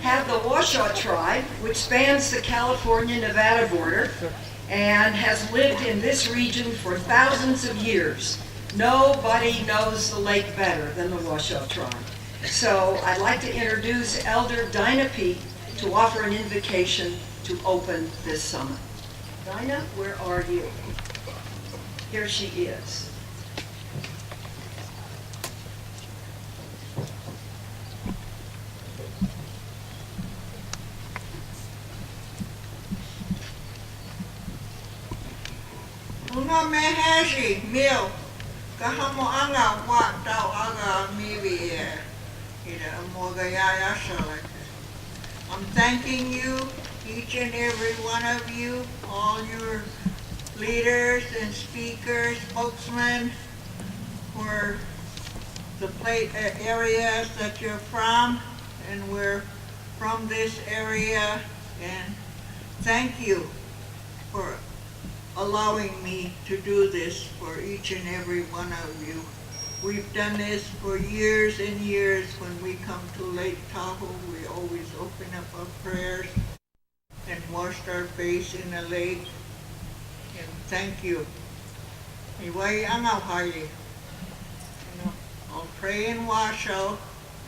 Have the Washoe tribe, which spans the California-Nevada border and has lived in this region for thousands of years. Nobody knows the lake better than the Washoe tribe. So I'd like to introduce Elder Dianne to offer an invocation to open this summit. Dianne, where are you? Here she is. Una meheshi mil kahamo anga wa tau aga miwi ida mogaya select. I'm thanking you, each and every one of you, all your leaders and speakers, spokesmen, for the areas that you're from, and we're from this area, and thank you for allowing me to do this for each and every one of you. We've done this for years and years. When we come to Lake Tahoe, we always open up our prayers and washed our face in the lake. And thank you. I'll pray in Washoe,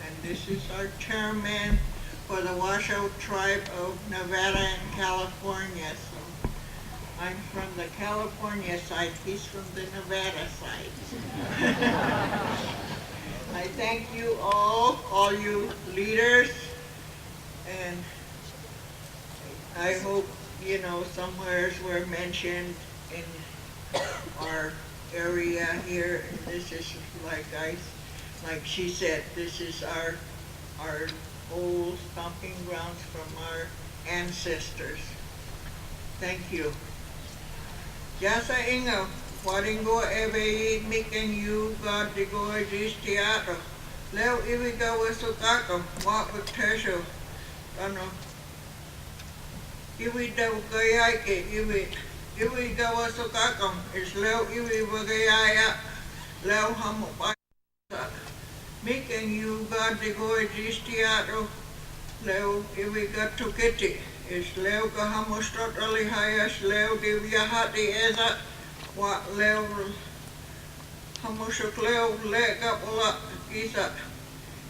and this is our chairman for the Washoe tribe of Nevada and California. So I'm from the California side, he's from the Nevada side. I thank you all you leaders, and I hope, somewheres we're mentioned in our area here, and this is like she said, this is our old stomping grounds from our ancestors. Thank you. Yasa inga, waringo ebe miken you God de go dis teatro. Leo iwiga wasukako, what with tesho. Iwi da gayake, iwi ga wasukako, is leo iwi wagayaya, leo hamo pa. Miken you God de go dis teatro. Leo iwi ga tukiti. Is leo kahamostot alihayas leo divyahati eza wa leo hamosok leo leka pola isa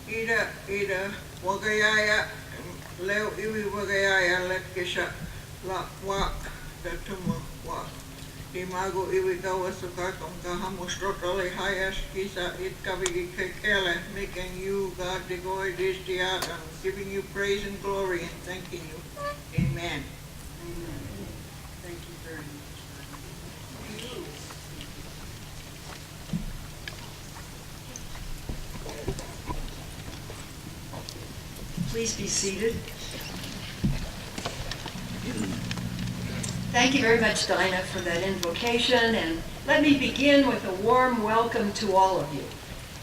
ida wagayaya leo iwi wagayaya letkisha la wa datumo wa imago iwi kawasukakam kahamostot alihayas kisa it kavigi kekele making you God the goy this I'm giving you praise and glory and thanking you. Amen. Amen. Thank you very much. Please be seated. Thank you very much, Dianne, for that invocation, and let me begin with a warm welcome to all of you.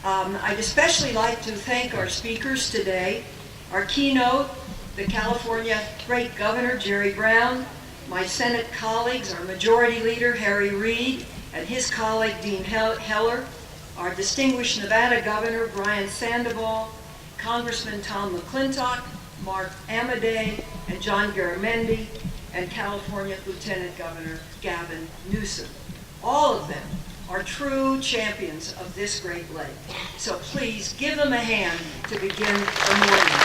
I'd especially like to thank our speakers today, our keynote, the California Great Governor, Jerry Brown, my Senate colleagues, our Majority Leader, Harry Reid, and his colleague, Dean Heller, our distinguished Nevada Governor, Brian Sandoval, Congressman Tom McClintock, Mark Amodei, and John Garamendi, and California Lieutenant Governor Gavin Newsom. All of them are true champions of this great lake. So please give them a hand to begin our morning.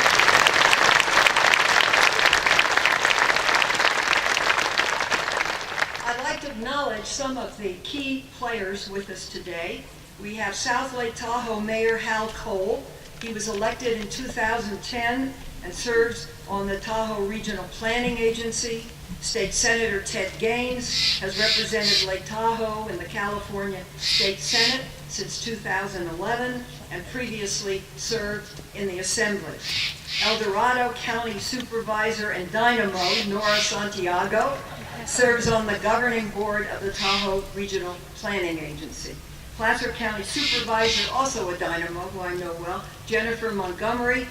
I'd like to acknowledge some of the key players with us today. We have South Lake Tahoe Mayor Hal Cole. He was elected in 2010 and serves on the Tahoe Regional Planning Agency. State Senator Ted Gaines has represented Lake Tahoe in the California State Senate since 2011 and previously served in the Assembly. El Dorado County Supervisor and Dynamo, Nora Santiago, serves on the governing board of the Tahoe Regional Planning Agency. Placer County Supervisor, also a Dynamo, who I know well, Jennifer Montgomery.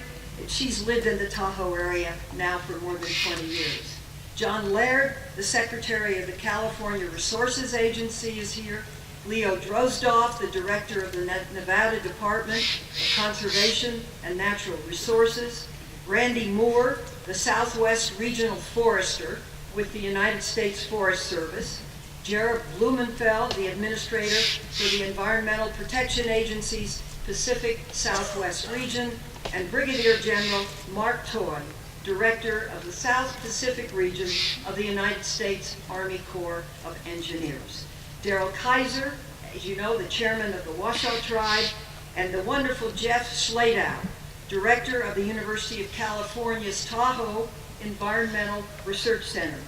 She's lived in the Tahoe area now for more than 20 years. John Laird, the Secretary of the California Resources Agency, is here. Leo Drozdoff, the Director of the Nevada Department of Conservation and Natural Resources. Randy Moore, the Southwest Regional Forester with the United States Forest Service. Jared Blumenfeld, the Administrator for the Environmental Protection Agency's Pacific Southwest Region, and Brigadier General Mark Toy, Director of the South Pacific Region of the United States Army Corps of Engineers. Darrell Kaiser, as you know, the Chairman of the Washoe Tribe, and the wonderful Jeff Schladow, Director of the University of California's Tahoe Environmental Research Center.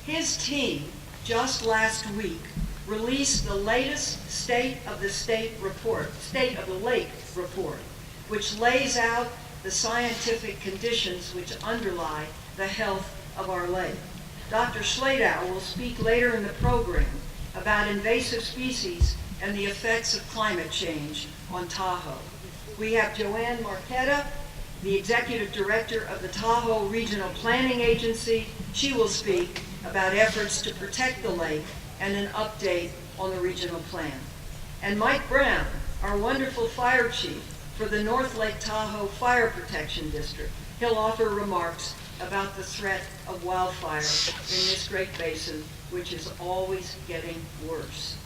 His team just last week released the latest State of the Lake report, which lays out the scientific conditions which underlie the health of our lake. Dr. Schladow will speak later in the program about invasive species and the effects of climate change on Tahoe. We have Joanne Marquetta, the Executive Director of the Tahoe Regional Planning Agency. She will speak about efforts to protect the lake and an update on the regional plan. And Mike Brown, our wonderful fire chief for the North Lake Tahoe Fire Protection District. He'll offer remarks about the threat of wildfire in this great basin, which is always getting worse.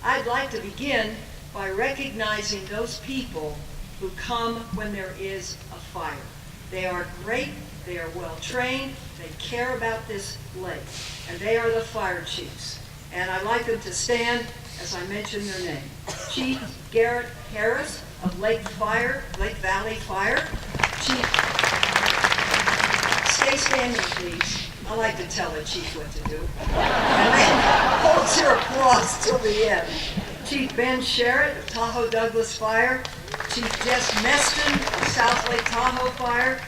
I'd like to begin by recognizing those people who come when there is a fire. They are great, they are well trained, they care about this lake, and they are the fire chiefs. And I'd like them to stand as I mention their name. Chief Garrett Harris of Lake Valley Fire. Chief, stay standing please. I like to tell the chief what to do. And then hold your applause till the end. Chief Ben Sherritt of Tahoe Douglas Fire. Chief Jess Meston of South Lake Tahoe Fire.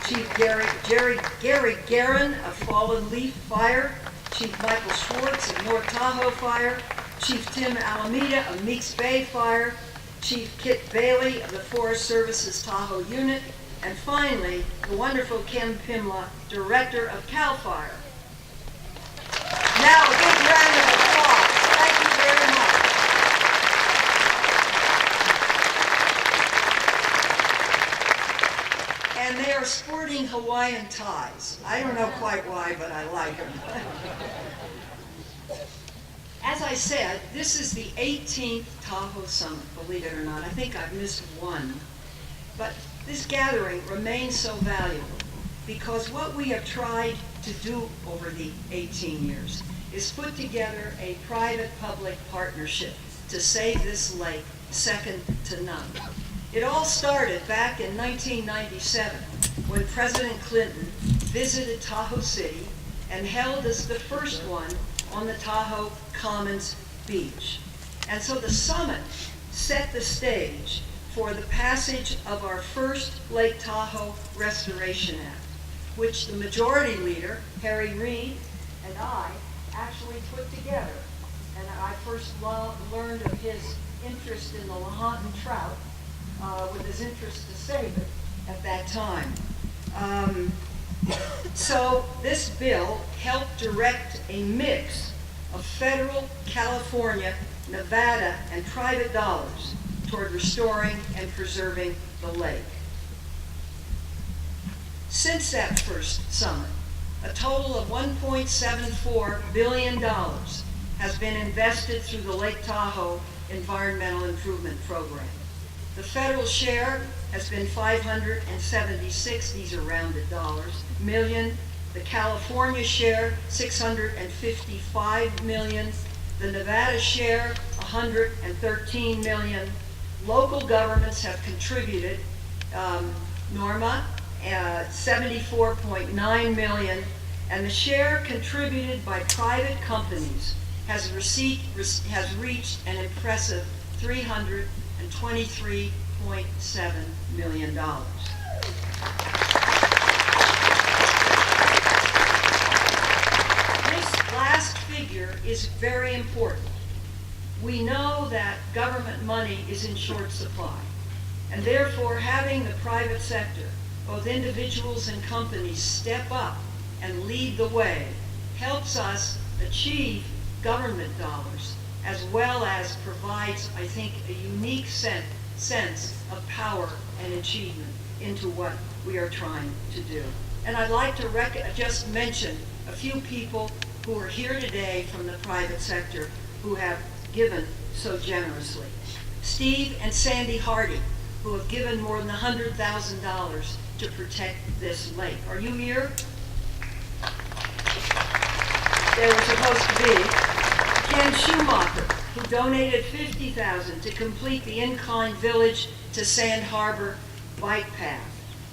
Chief Gary Guerin of Fallen Leaf Fire. Chief Michael Schwartz of North Tahoe Fire. Chief Tim Alameda of Meeks Bay Fire. Chief Kit Bailey of the Forest Service's Tahoe Unit. And finally, the wonderful Ken Pimla, Director of CAL FIRE. Now, a big round of applause. Thank you very much. And they are sporting Hawaiian ties. I don't know quite why, but I like them. As I said, this is the 18th Tahoe Summit, believe it or not. I think I've missed one. But this gathering remains so valuable because what we have tried to do over the 18 years is put together a private-public partnership to save this lake second to none. It all started back in 1997 when President Clinton visited Tahoe City and held as the first one on the Tahoe Commons Beach. And so the summit set the stage for the passage of our first Lake Tahoe Restoration Act, which the majority leader, Harry Reid, and I actually put together. And I first learned of his interest in the Lahontan trout, with his interest to save it at that time. So this bill helped direct a mix of federal, California, Nevada, and private dollars toward restoring and preserving the lake. Since that first summit, a total of $1.74 billion has been invested through the Lake Tahoe environmental improvement program. The federal share has been 576, these are rounded dollars, million. The California share, 655 million. The Nevada share, 113 million. Local governments have contributed, Norma, 74.9 million, and the share contributed by private companies has reached an impressive $323.7 million. This last figure is very important. We know that government money is in short supply, and therefore having the private sector, both individuals and companies, step up and lead the way helps us achieve government dollars, as well as provides, I think, a unique sense of power and achievement into what we are trying to do. And I'd like to just mention a few people who are here today from the private sector who have given so generously. Steve and Sandy Hardy, who have given more than $100,000 to protect this lake. Are you here? They were supposed to be. Ken Schumacher, who donated $50,000 to complete the in-kind village to Sand Harbor bike path.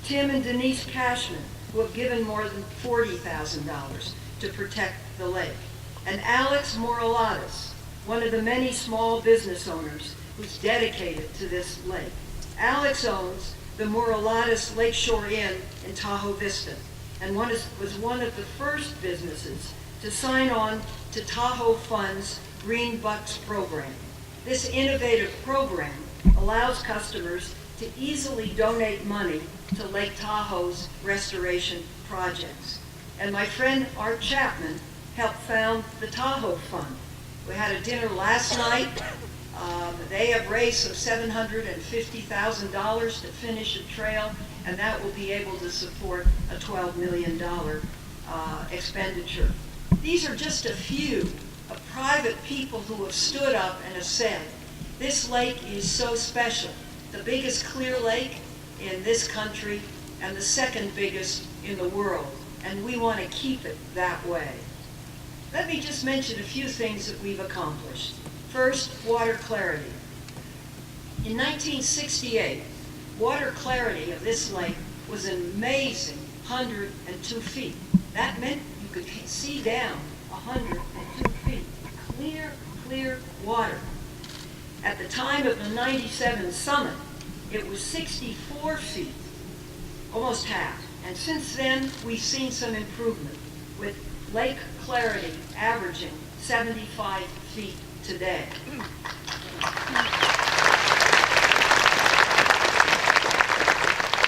Tim and Denise Cashman, who have given more than $40,000 to protect the lake. And Alex Moralatis, one of the many small business owners who's dedicated to this lake. Alex owns the Moralatis Lakeshore Inn in Tahoe Vista, and was one of the first businesses to sign on to Tahoe Fund's Green Bucks program. This innovative program allows customers to easily donate money to Lake Tahoe's restoration projects. And my friend Art Chapman helped found the Tahoe Fund. We had a dinner last night. They have raised some $750,000 to finish a trail, and that will be able to support a $12 million expenditure. These are just a few of private people who have stood up and have said, this lake is so special, the biggest clear lake in this country and the second biggest in the world, and we want to keep it that way. Let me just mention a few things that we've accomplished. First, water clarity. In 1968, water clarity of this lake was an amazing 102 feet. That meant you could see down 102 feet. Clear water. At the time of the '97 summit, it was 64 feet, almost half. And since then, we've seen some improvement, with lake clarity averaging 75 feet today.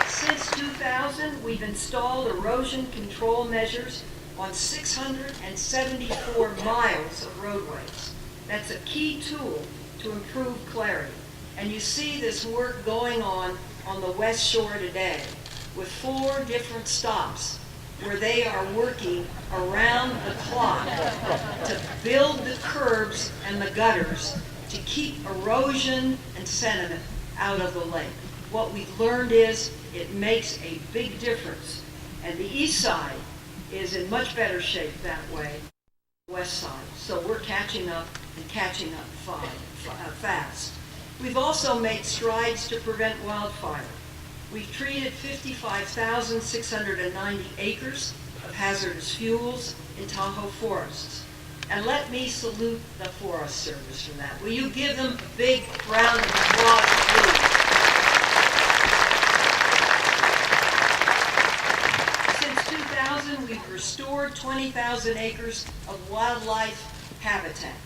Since 2000, we've installed erosion control measures on 674 miles of roadways. That's a key tool to improve clarity. And you see this work going on the West Shore today with 4 different stops where they are working around the clock to build the curbs and the gutters to keep erosion and sediment out of the lake. What we've learned is it makes a big difference. And the east side is in much better shape that way than the west side. So we're catching up and catching up fast. We've also made strides to prevent wildfire. We've treated 55,690 acres of hazardous fuels in Tahoe forests. And let me salute the Forest Service for that. Will you give them a big round of applause, please? Since 2000, we've restored 20,000 acres of wildlife habitat.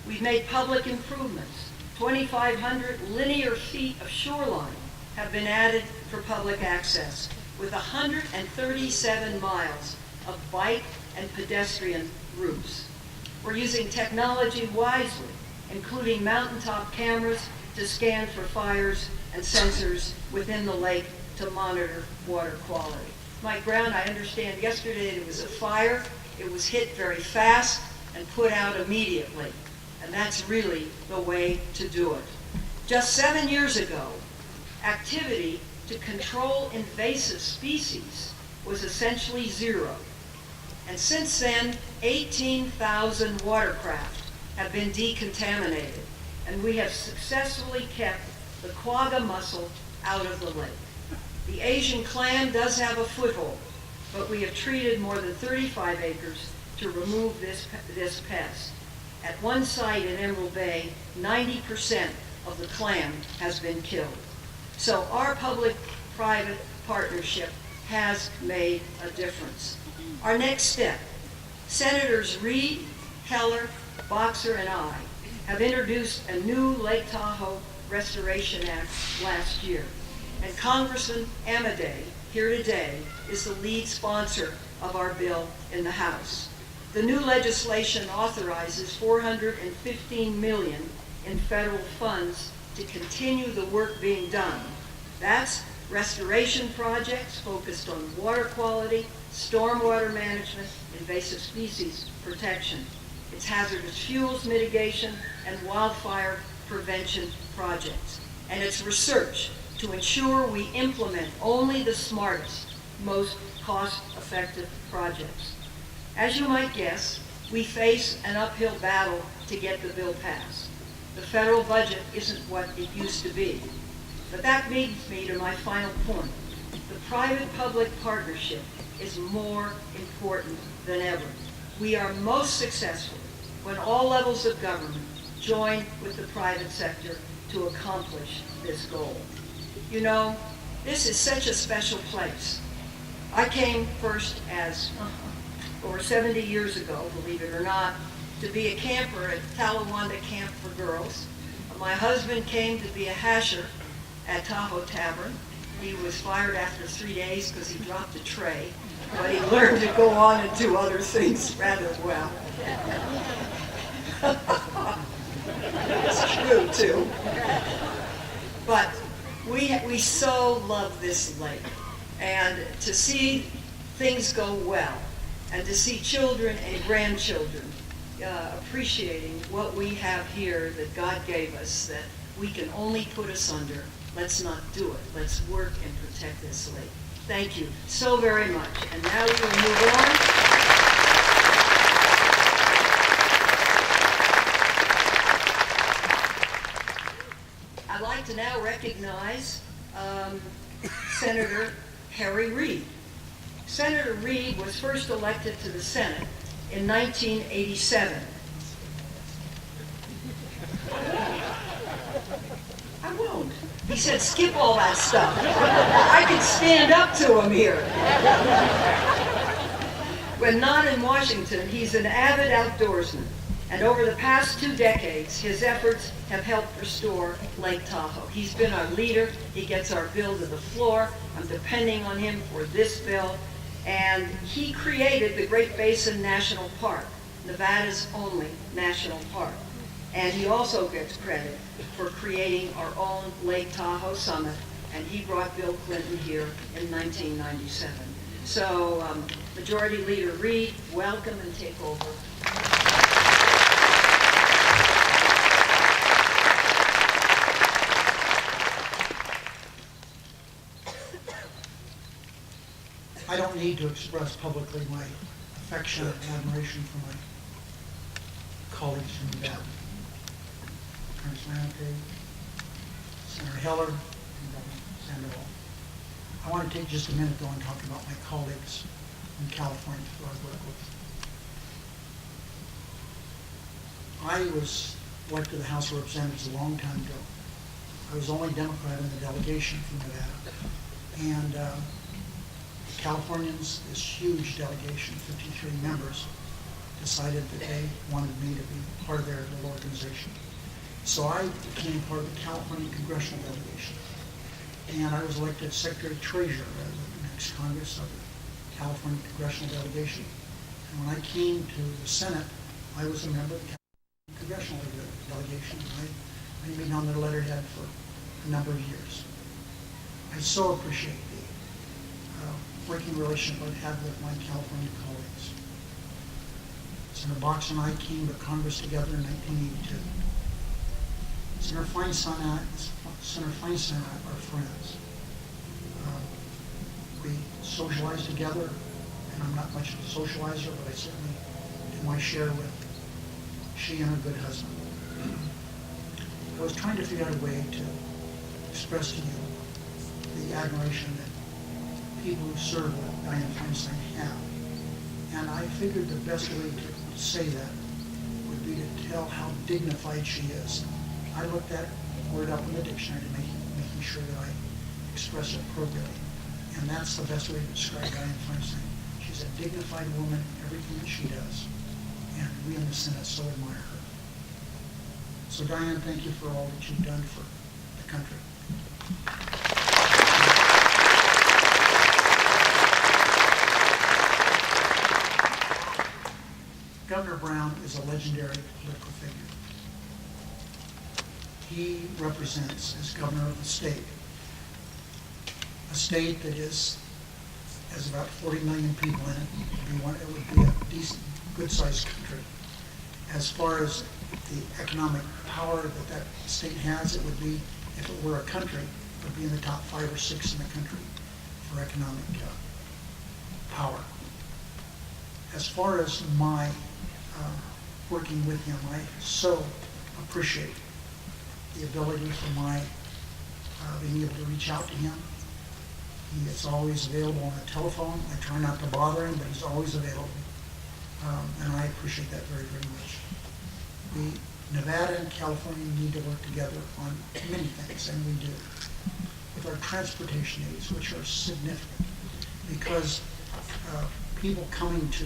We've made public improvements. 2,500 linear feet of shoreline have been added for public access, with 137 miles of bike and pedestrian routes. We're using technology wisely, including mountaintop cameras to scan for fires and sensors within the lake to monitor water quality. Mike Brown, I understand yesterday there was a fire. It was hit very fast and put out immediately. and that's really the way to do it. Just 7 years ago, activity to control invasive species was essentially zero. And since then, 18,000 watercraft have been decontaminated, and we have successfully kept the quagga mussel out of the lake. The Asian clam does have a foothold, but we have treated more than 35 acres to remove this pest. At one site in Emerald Bay, 90% of the clam has been killed. So our public-private partnership has made a difference. Our next step, Senators Reid, Heller, Boxer, and I have introduced a new Lake Tahoe Restoration Act last year. And Congressman Amadei, here today, is the lead sponsor of our bill in the House. The new legislation authorizes $415 million in federal funds to continue the work being done. That's restoration projects focused on water quality, stormwater management, invasive species protection. It's hazardous fuels mitigation and wildfire prevention projects. And it's research to ensure we implement only the smartest, most cost-effective projects. As you might guess, we face an uphill battle to get the bill passed. The federal budget isn't what it used to be. But that leads me to my final point. The private-public partnership is more important than ever. We are most successful when all levels of government join with the private sector to accomplish this goal. You know, this is such a special place. I came first as, over 70 years ago, believe it or not, to be a camper at Talawanda Camp for Girls. My husband came to be a hasher at Tahoe Tavern. He was fired after 3 days because he dropped a tray, but he learned to go on and do other things rather well. It's true, too. But we so love this lake. And to see things go well, and to see children and grandchildren appreciating what we have here that God gave us, that we can only put asunder. Let's not do it. Let's work and protect this lake. Thank you so very much. And now we will move on. I'd like to now recognize Senator Harry Reid. Senator Reid was first elected to the Senate in 1987. I won't. He said, skip all that stuff. I can stand up to him here. When not in Washington, he's an avid outdoorsman. And over the past 2 decades, his efforts have helped restore Lake Tahoe. He's been our leader. He gets our bill to the floor. I'm depending on him for this bill. And he created the Great Basin National Park, Nevada's only national park. And he also gets credit for creating our own Lake Tahoe Summit, and he brought Bill Clinton here in 1997. So, Majority Leader Reid, welcome and take over. I don't need to express publicly my affection and admiration for my colleagues from Nevada. Congressman Amadei, Senator Heller, and Sandoval. I want to take just a minute though and talk about my colleagues in California who I work with. I was elected to the House of Representatives a long time ago. I was the only Democrat in the delegation from Nevada. And Californians, this huge delegation, 53 members, decided that they wanted me to be part of their little organization. So I became part of the California Congressional delegation. And I was elected Secretary Treasurer of the next Congress of the California Congressional delegation. And when I came to the Senate, I was a member of the California Congressional delegation. I've been on their letterhead for a number of years. I so appreciate the working relationship I've had with my California colleagues. Senator Box and I came to Congress together in 1982. Senator Feinstein and I are friends. We socialize together, and I'm not much of a socializer, but I certainly do my share with she and her good husband. I was trying to figure out a way to express to you the admiration that people who serve with Dianne Feinstein have. And I figured the best way to say that would be to tell how dignified she is. I looked that word up in the dictionary to making sure that I express it appropriately. And that's the best way to describe Dianne Feinstein. She's a dignified woman in everything that she does. And we in the Senate so admire her. So Dianne, thank you for all that you've done for the country. Governor Brown is a legendary political figure. He represents, as governor of the state, a state that has about 40 million people in it. It would be a decent, good-sized country. As far as the economic power that state has, it would be, if it were a country, it would be in the top 5 or 6 in the country for economic power. As far as my working with him, I so appreciate the ability for my being able to reach out to him. He is always available on the telephone. I try not to bother him, but he's always available. And I appreciate that very, very much. Nevada and California need to work together on many things, and we do. With our transportation needs, which are significant, because people coming to,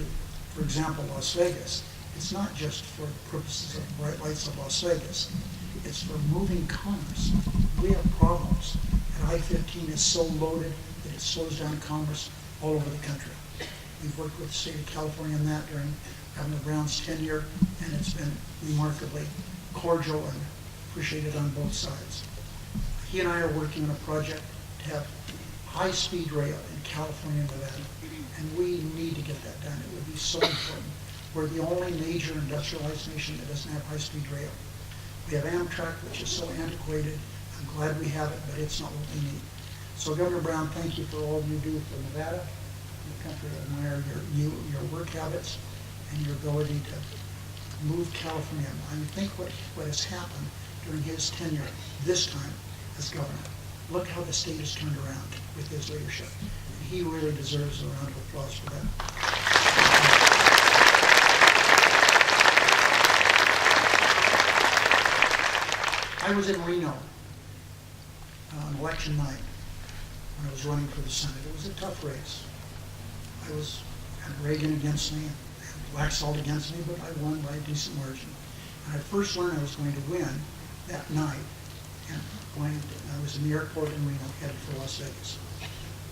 for example, Las Vegas, it's not just for the purposes of the bright lights of Las Vegas. It's for moving commerce. We have problems, and I-15 is so loaded that it slows down commerce all over the country. We've worked with the state of California on that during Governor Brown's tenure, and it's been remarkably cordial and appreciated on both sides. He and I are working on a project to have high-speed rail in California and Nevada, and we need to get that done. It would be so important. We're the only major industrialized nation that doesn't have high-speed rail. We have Amtrak, which is so antiquated. I'm glad we have it, but it's not what we need. So Governor Brown, thank you for all you do for Nevada. The country admire your work habits and your ability to move California. I think what has happened during his tenure this time as governor, look how the state has turned around with his leadership. And he really deserves a round of applause for that. I was in Reno on election night when I was running for the Senate. It was a tough race. I had Reagan against me, and Laxalt against me, but I won by a decent margin. And I first learned I was going to win that night, and I was in the airport in Reno headed for Las Vegas.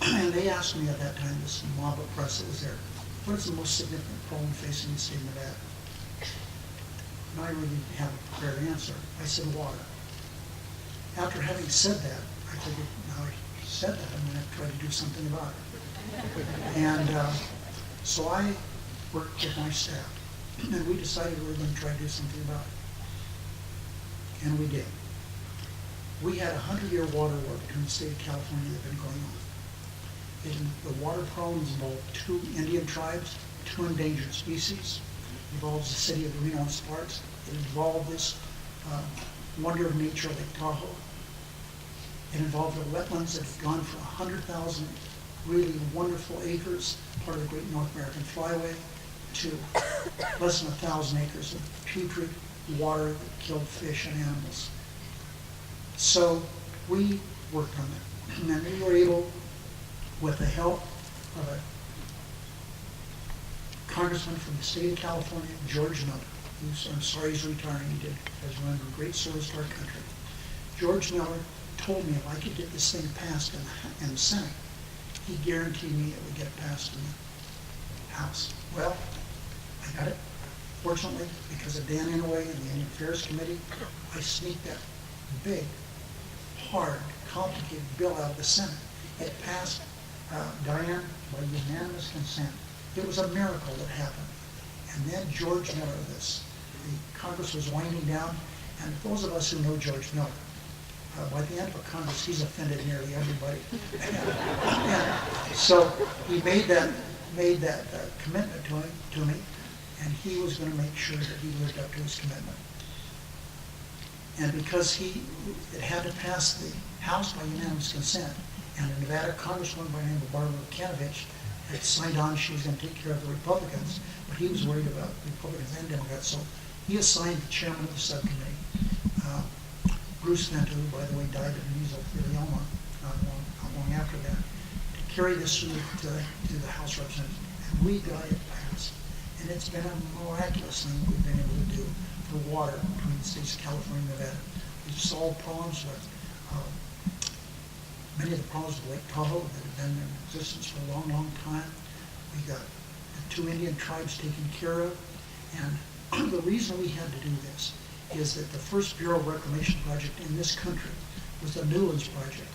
And they asked me at that time, this mob of press that was there, what is the most significant problem facing the state of Nevada? And I really didn't have a prepared answer. I said water. After having said that, I figured, now I said that, I'm going to try to do something about it. And so I worked with my staff, and we decided we were going to try to do something about it. And we did. We had a 100-year water war between the state of California that had been going on. The water problems involved 2 Indian tribes, 2 endangered species. It involves the city of Reno and Sparks. It involved this wonder of nature, Lake Tahoe. It involved the wetlands that had gone from 100,000 really wonderful acres, part of the Great North American Flyway, to less than 1,000 acres of putrid water that killed fish and animals. So we worked on that, and we were able, with the help of a congressman from the state of California, George Miller, who's, I'm sorry he's retiring, has rendered great service to our country. George Miller told me if I could get this thing passed in the Senate, he guaranteed me it would get passed in the House. Well, I got it. Fortunately, because of Dan Inouye and the Indian Affairs Committee, I sneaked that big, hard, complicated bill out of the Senate. It passed Dianne by unanimous consent. It was a miracle that happened. And then George Miller, the Congress was winding down, and those of us who know George Miller, by the end of Congress, he's offended nearly everybody. And so he made that commitment to me, and he was going to make sure that he lived up to his commitment. And because it had to pass the House by unanimous consent, and a Nevada Congresswoman by the name of Barbara Kanovich had signed on she was going to take care of the Republicans, but he was worried about Republicans and Democrats, so he assigned the chairman of the subcommittee, Bruce Vento, who, by the way, died of mesothelioma not long after that, to carry this through to the House Representatives. And we got it passed. And it's been a miraculous thing we've been able to do for water between the states of California and Nevada. We've solved problems with many of the problems with Lake Tahoe that have been in existence for a long, long time. We got the 2 Indian tribes taken care of. And the reason we had to do this is that the first Bureau of Reclamation project in this country was the Newlands project.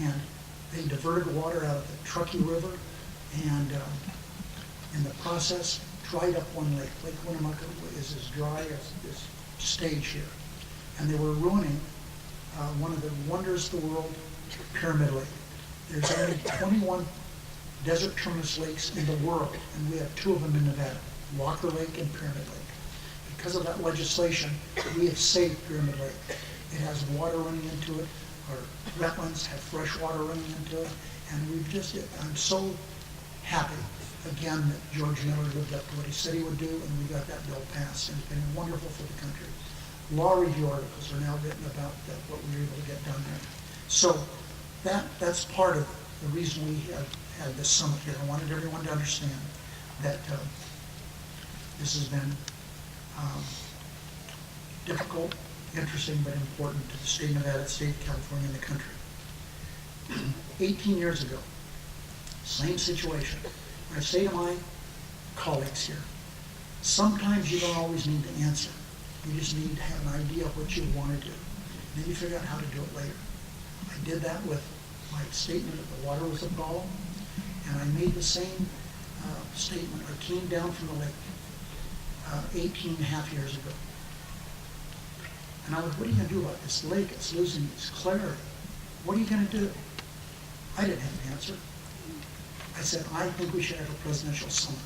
And they diverted water out of the Truckee River and in the process dried up one lake. Lake Winnemucca is as dry as this stage here. And they were ruining one of the wonders of the world, Pyramid Lake. There's only 21 desert terminus lakes in the world, and we have 2 of them in Nevada, Walker Lake and Pyramid Lake. Because of that legislation, we have saved Pyramid Lake. It has water running into it. Our wetlands have fresh water running into it. And I'm so happy, again, that George Miller lived up to what he said he would do, and we got that bill passed, and it's been wonderful for the country. Law review articles are now written about what we were able to get done there. So that's part of the reason we had this summit here. I wanted everyone to understand that this has been difficult, interesting, but important to the state of Nevada, the state of California, and the country. 18 years ago, same situation. I say to my colleagues here, sometimes you don't always need to answer. You just need to have an idea of what you want to do. Then you figure out how to do it later. I did that with my statement that the water was a problem, and I made the same statement. I came down from the lake 18 and a half years ago. And I was, what are you going to do about this lake? It's losing its clarity. What are you going to do? I didn't have an answer. I said, I think we should have a presidential summit.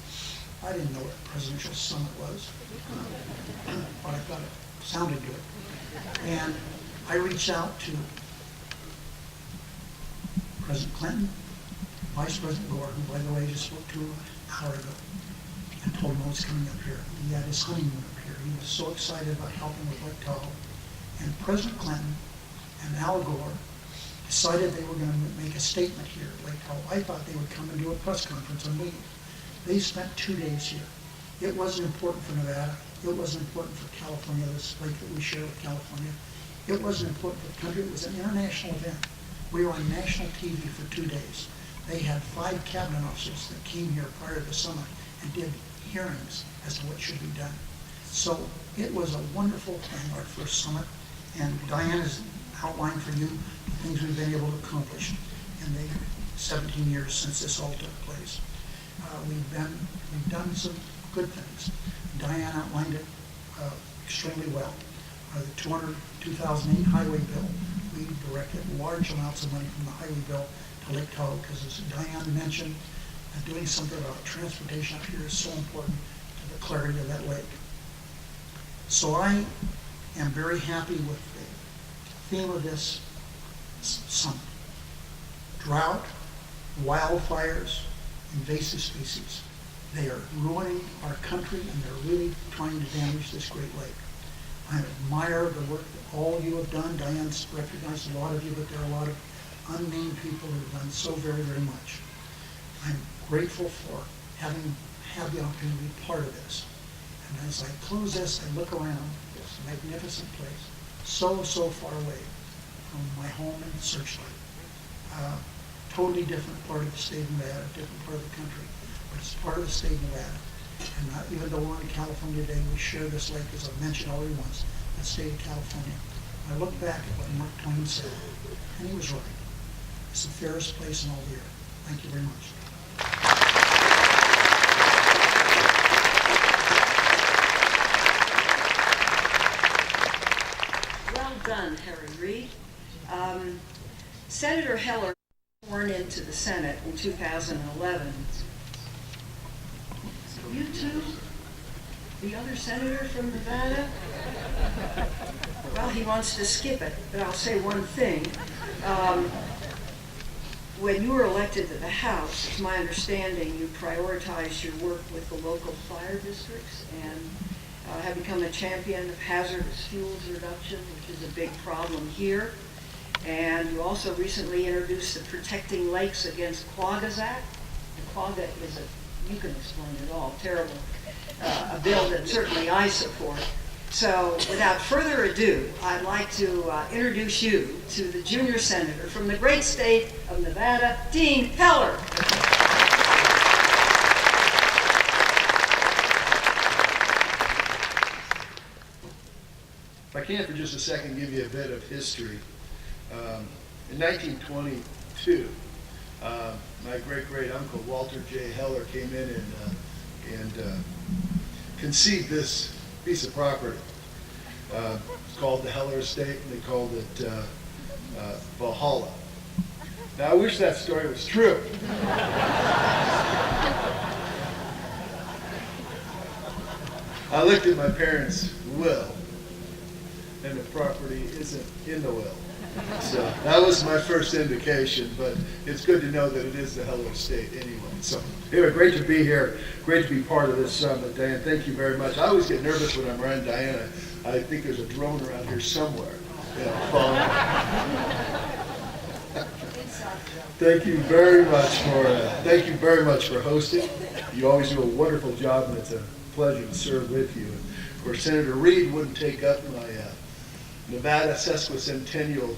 I didn't know what a presidential summit was, but I thought it sounded good. And I reached out to President Clinton, Vice President Gore, who, by the way, I just spoke to an hour ago, and told him I was coming up here. He had his honeymoon up here. He was so excited about helping with Lake Tahoe. And President Clinton and Al Gore decided they were going to make a statement here at Lake Tahoe. I thought they would come and do a press conference and leave. They spent 2 days here. It wasn't important for Nevada. It wasn't important for California, this lake that we share with California. It wasn't important for the country. It was an international event. We were on national TV for 2 days. They had 5 cabinet officers that came here prior to the summit and did hearings as to what should be done. So it was a wonderful thing, our first summit. And Dianne has outlined for you the things we've been able to accomplish in the 17 years since this all took place. We've done some good things. Dianne outlined it extremely well. The 2008 highway bill, we directed large amounts of money from the highway bill to Lake Tahoe because, as Dianne mentioned, doing something about transportation up here is so important to the clarity of that lake. So I am very happy with the theme of this summit. Drought, wildfires, invasive species. They are ruining our country, and they're really trying to damage this great lake. I admire the work that all of you have done. Dianne's recognized a lot of you, but there are a lot of unnamed people who have done so very, very much. I'm grateful for having had the opportunity to be part of this. And as I close this, I look around this magnificent place, so far away from my home in Searchlight. Totally different part of the state of Nevada, different part of the country, but it's part of the state of Nevada. And even though we're in California today, we share this lake, as I've mentioned already once, the state of California. I look back at what Mark Twain said, and he was right. It's the fairest place in all the earth. Thank you very much. done, Harry Reid. Senator Heller was sworn into the Senate in 2011. So you two, the other senator from Nevada? Well, he wants to skip it, but I'll say one thing. When you were elected to the House, it's my understanding you prioritized your work with the local fire districts and have become a champion of hazardous fuels reduction, which is a big problem here. And you also recently introduced the Protecting Lakes Against Quaggas Act. The quagga is you can explain it all, terrible, a bill that certainly I support. So without further ado, I'd like to introduce you to the junior senator from the great state of Nevada, Dean Heller. If I can for just a second give you a bit of history. In 1922, my great-great-uncle Walter J. Heller came in and conceived this piece of property. It's called the Heller Estate, and they called it Valhalla. Now, I wish that story was true. I looked at my parents' will, and the property isn't in the will. So that was my first indication, but it's good to know that it is the Heller Estate anyway. So anyway, great to be here. Great to be part of this summit. Dianne, thank you very much. I always get nervous when I'm around Dianne. I think there's a drone around here somewhere. Thank you very much for hosting. You always do a wonderful job, and it's a pleasure to serve with you. And of course, Senator Reid wouldn't take up my Nevada sesquicentennial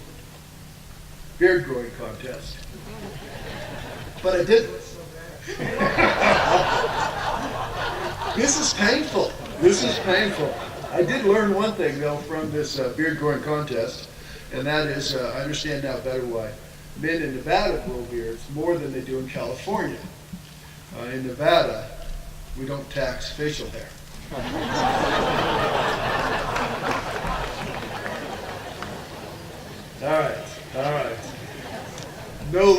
beard growing contest, but I did. This is painful. I did learn one thing though from this beard growing contest, and that is I understand now better why men in Nevada grow beards more than they do in California. In Nevada, we don't tax facial hair. All right. No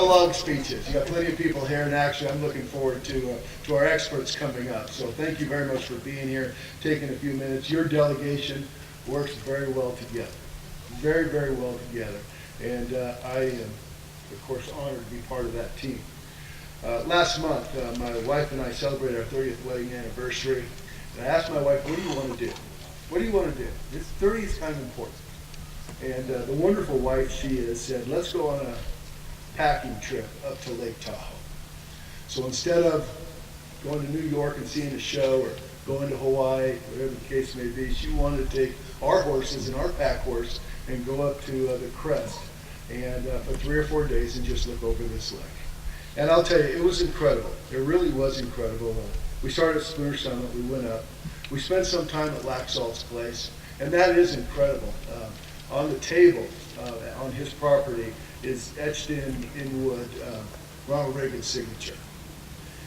long speeches. You got plenty of people here, and actually I'm looking forward to our experts coming up. So thank you very much for being here, taking a few minutes. Your delegation works very well together. Very, very well together. And I am, of course, honored to be part of that team. Last month, my wife and I celebrated our 30th wedding anniversary. And I asked my wife, what do you want to do? What do you want to do? This 30 is kind of important. And the wonderful wife she is said, let's go on a packing trip up to Lake Tahoe. So instead of going to New York and seeing a show or going to Hawaii, whatever the case may be, she wanted to take our horses and our pack horse and go up to the crest and for 3 or 4 days and just look over this lake. And I'll tell you, it was incredible. It really was incredible. We started at Spooner Summit, we went up. We spent some time at Laxalt's place, and that is incredible. On the table on his property is etched in wood Ronald Reagan's signature.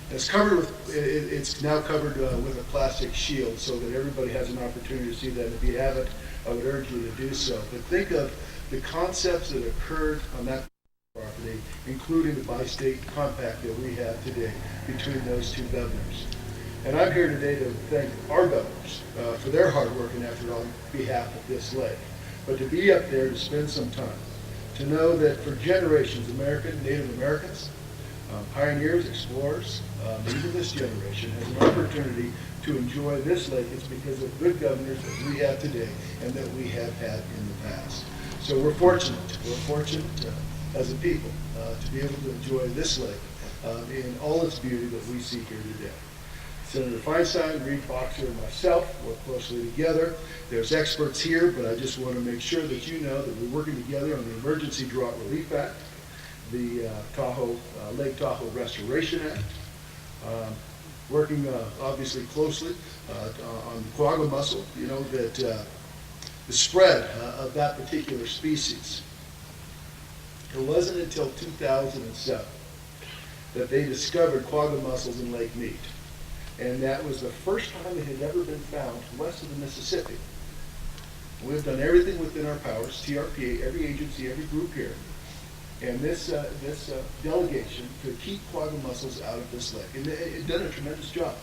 It's covered with. It's now covered with a plastic shield so that everybody has an opportunity to see that. If you haven't, I would urge you to do so. But think of the concepts that occurred on that property, including the bi-state compact that we have today between those two governors. And I'm here today to thank our governors for their hard work and effort on behalf of this lake. But to be up there to spend some time, to know that for generations, Native Americans, pioneers, explorers, even this generation has an opportunity to enjoy this lake. It's because of good governors that we have today and that we have had in the past. So we're fortunate as a people to be able to enjoy this lake in all its beauty that we see here today. Senator Feinstein, Reid Boxer, and myself work closely together. There's experts here, but I just want to make sure that you know that we're working together on the Emergency Drought Relief Act, the Lake Tahoe Restoration Act, working obviously closely on quagga mussel. You know that the spread of that particular species. It wasn't until 2007 that they discovered quagga mussels in Lake Mead. And that was the first time it had ever been found west of the Mississippi. We've done everything within our powers, TRPA, every agency, every group here, and this delegation to keep quagga mussels out of this lake. And it's done a tremendous job.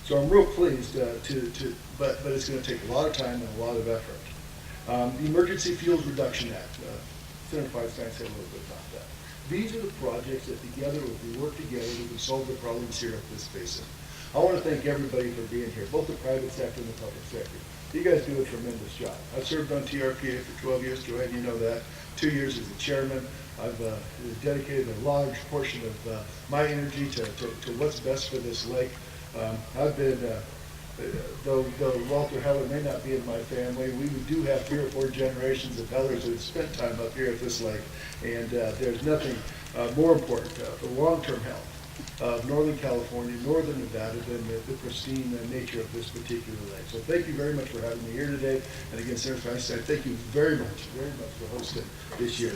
So I'm real pleased but it's going to take a lot of time and a lot of effort. The Emergency Fuels Reduction Act, Senator Feinstein said a little bit about that. These are the projects that together, if we work together, we can solve the problems here at this basin. I want to thank everybody for being here, both the private sector and the public sector. You guys do a tremendous job. I've served on TRPA for 12 years, Joanne, you know that. 2 years as the chairman. I've dedicated a large portion of my energy to what's best for this lake. I've been, though Walter Heller may not be in my family, we do have 3 or 4 generations of Hellers who have spent time up here at this lake, and there's nothing more important for long-term health of Northern California, Northern Nevada than the pristine nature of this particular lake. So thank you very much for having me here today, and again, Senator Feinstein, thank you very much for hosting this year.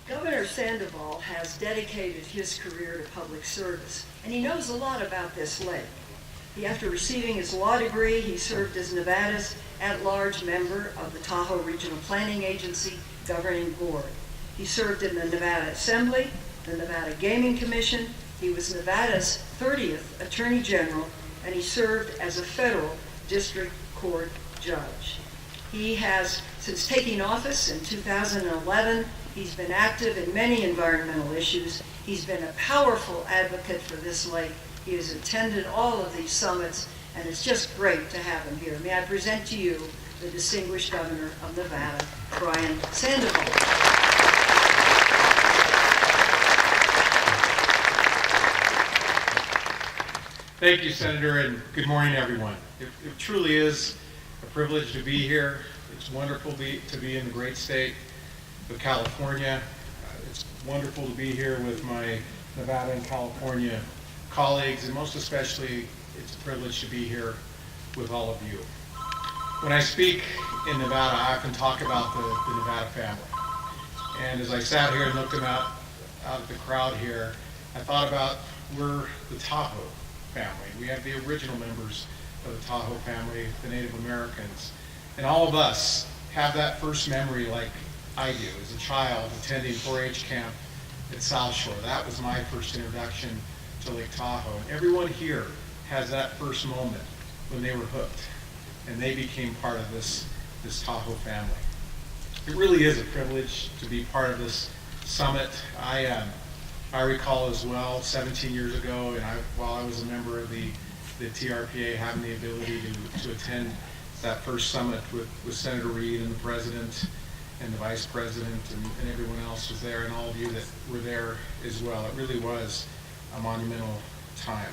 Governor Sandoval has dedicated his career to public service, and he knows a lot about this lake. After receiving his law degree, he served as Nevada's at-large member of the Tahoe Regional Planning Agency governing board. He served in the Nevada Assembly, the Nevada Gaming Commission. He was Nevada's 30th Attorney General, and he served as a federal district court judge. He has, since taking office in 2011, he's been active in many environmental issues. He's been a powerful advocate for this lake. He has attended all of these summits, and it's just great to have him here. May I present to you the distinguished governor of Nevada, Brian Sandoval. Thank you, Senator, and good morning, everyone. It truly is a privilege to be here. It's wonderful to be in the great state of California. It's wonderful to be here with my Nevada and California colleagues, and most especially, it's a privilege to be here with all of you. When I speak in Nevada, I often talk about the Nevada family. And as I sat here and looked out at the crowd here, I thought about we're the Tahoe family. We have the original members of the Tahoe family, the Native Americans. And all of us have that first memory like I do as a child attending 4-H camp at South Shore. That was my first introduction to Lake Tahoe. And everyone here has that first moment when they were hooked and they became part of this Tahoe family. It really is a privilege to be part of this summit. I recall as well 17 years ago, and while I was a member of the TRPA, having the ability to attend that first summit with Senator Reid and the President and the Vice President and everyone else was there, and all of you that were there as well. It really was a monumental time.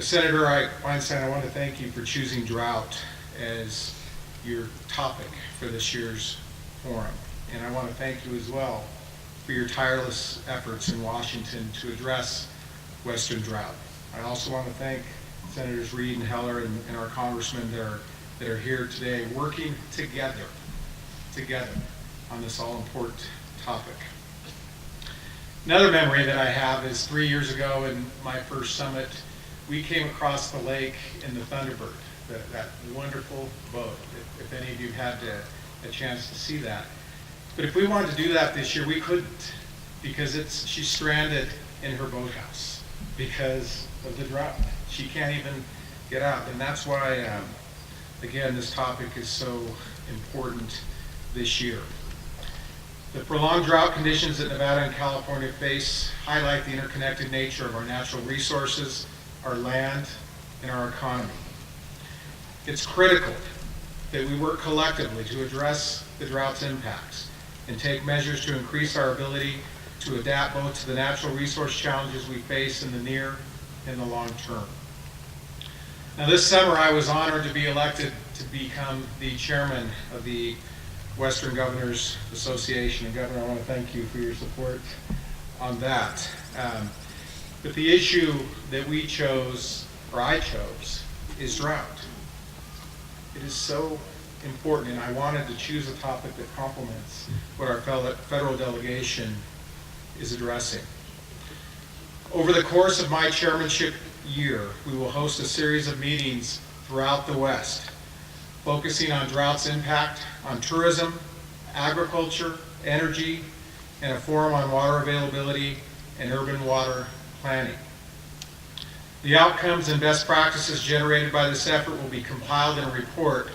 Senator Feinstein, I want to thank you for choosing drought as your topic for this year's forum. And I want to thank you as well for your tireless efforts in Washington to address Western drought. I also want to thank Senators Reid and Heller and our congressmen that are here today working together on this all-important topic. Another memory that I have is 3 years ago in my first summit, we came across the lake in the Thunderbird, that wonderful boat, if any of you had a chance to see that. But if we wanted to do that this year, we couldn't, because she's stranded in her boathouse because of the drought. She can't even get out, and that's why, again, this topic is so important this year. The prolonged drought conditions that Nevada and California face highlight the interconnected nature of our natural resources, our land, and our economy. It's critical that we work collectively to address the drought's impacts and take measures to increase our ability to adapt both to the natural resource challenges we face in the near and the long term. Now, this summer I was honored to be elected to become the chairman of the Western Governors Association. And Governor, I want to thank you for your support on that. But the issue that we chose, or I chose, is drought. It is so important, and I wanted to choose a topic that complements what our federal delegation is addressing. Over the course of my chairmanship year, we will host a series of meetings throughout the West, focusing on drought's impact on tourism, agriculture, energy, and a forum on water availability and urban water planning. The outcomes and best practices generated by this effort will be compiled in a report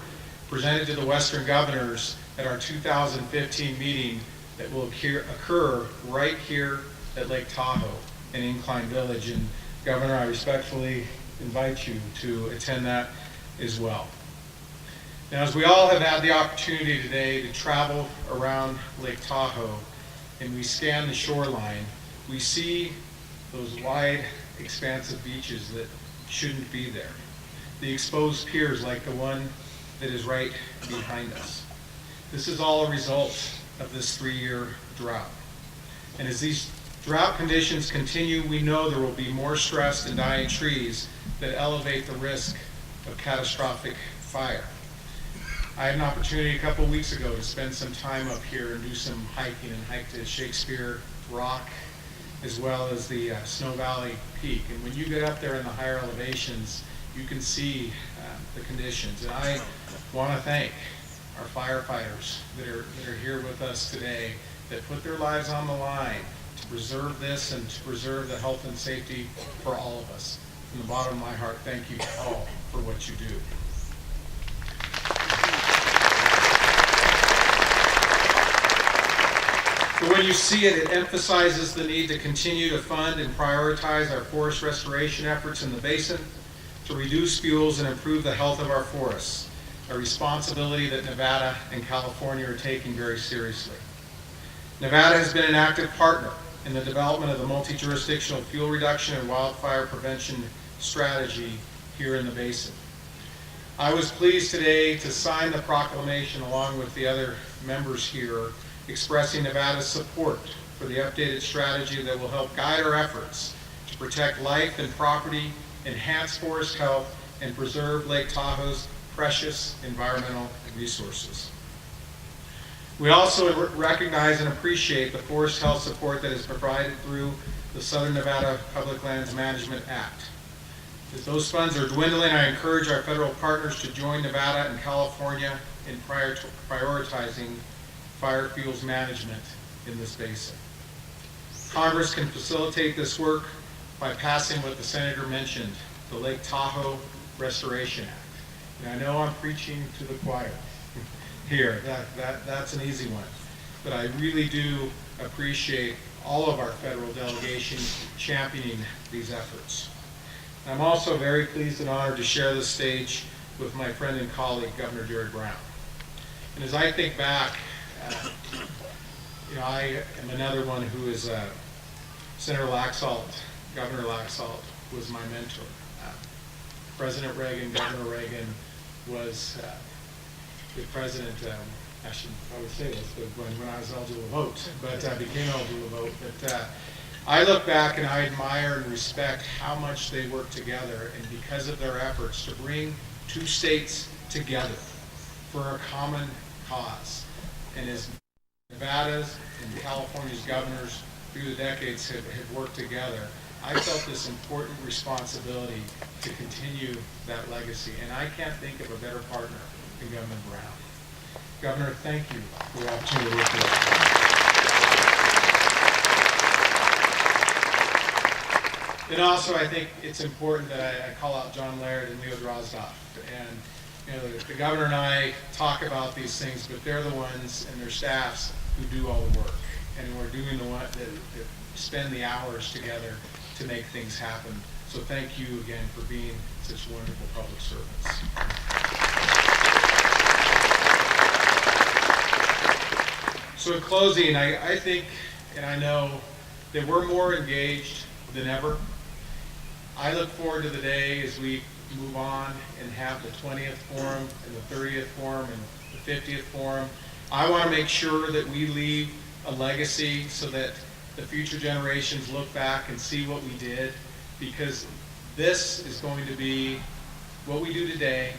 presented to the Western governors at our 2015 meeting that will occur right here at Lake Tahoe in Incline Village. And Governor, I respectfully invite you to attend that as well. Now, as we all have had the opportunity today to travel around Lake Tahoe and we scan the shoreline, we see those wide, expansive beaches that shouldn't be there. The exposed piers like the one that is right behind us. This is all a result of this 3-year drought. And as these drought conditions continue, we know there will be more stressed and dying trees that elevate the risk of catastrophic fire. I had an opportunity a couple of weeks ago to spend some time up here and do some hiking, and hiked to Shakespeare Rock as well as the Snow Valley Peak. And when you get up there in the higher elevations, you can see the conditions. And I want to thank our firefighters that are here with us today, that put their lives on the line to preserve this and to preserve the health and safety for all of us. From the bottom of my heart, thank you all for what you do. But when you see it, it emphasizes the need to continue to fund and prioritize our forest restoration efforts in the basin, to reduce fuels and improve the health of our forests, a responsibility that Nevada and California are taking very seriously. Nevada has been an active partner in the development of the multi-jurisdictional fuel reduction and wildfire prevention strategy here in the basin. I was pleased today to sign the proclamation along with the other members here, expressing Nevada's support for the updated strategy that will help guide our efforts to protect life and property, enhance forest health, and preserve Lake Tahoe's precious environmental resources. We also recognize and appreciate the forest health support that is provided through the Southern Nevada Public Lands Management Act. As those funds are dwindling, I encourage our federal partners to join Nevada and California in prioritizing fire fuels management in this basin. Congress can facilitate this work by passing what the Senator mentioned, the Lake Tahoe Restoration Act. And I know I'm preaching to the choir here. That's an easy one. But I really do appreciate all of our federal delegation championing these efforts. And I'm also very pleased and honored to share this stage with my friend and colleague, Governor Jerry Brown. And as I think back, I am another one who is Senator Laxalt, Governor Laxalt was my mentor. President Reagan, Governor Reagan was the president, actually I would say this, when I was eligible to vote, but became eligible to vote. But I look back and I admire and respect how much they worked together, and because of their efforts to bring two states together for a common cause. And as Nevada's and California's governors through the decades have worked together, I felt this important responsibility to continue that legacy. And I can't think of a better partner than Governor Brown. Governor, thank you for the opportunity to work with you. And also, I think it's important that I call out John Laird and Leo Drozdoff. And the governor and I talk about these things, but they're the ones and their staffs who do all the work. And we're doing the one that spend the hours together to make things happen. So thank you again for being such wonderful public servants. So in closing, I think, and I know that we're more engaged than ever. I look forward to the day as we move on and have the 20th forum and the 30th forum and the 50th forum. I want to make sure that we leave a legacy so that the future generations look back and see what we did, because this is going to be what we do today.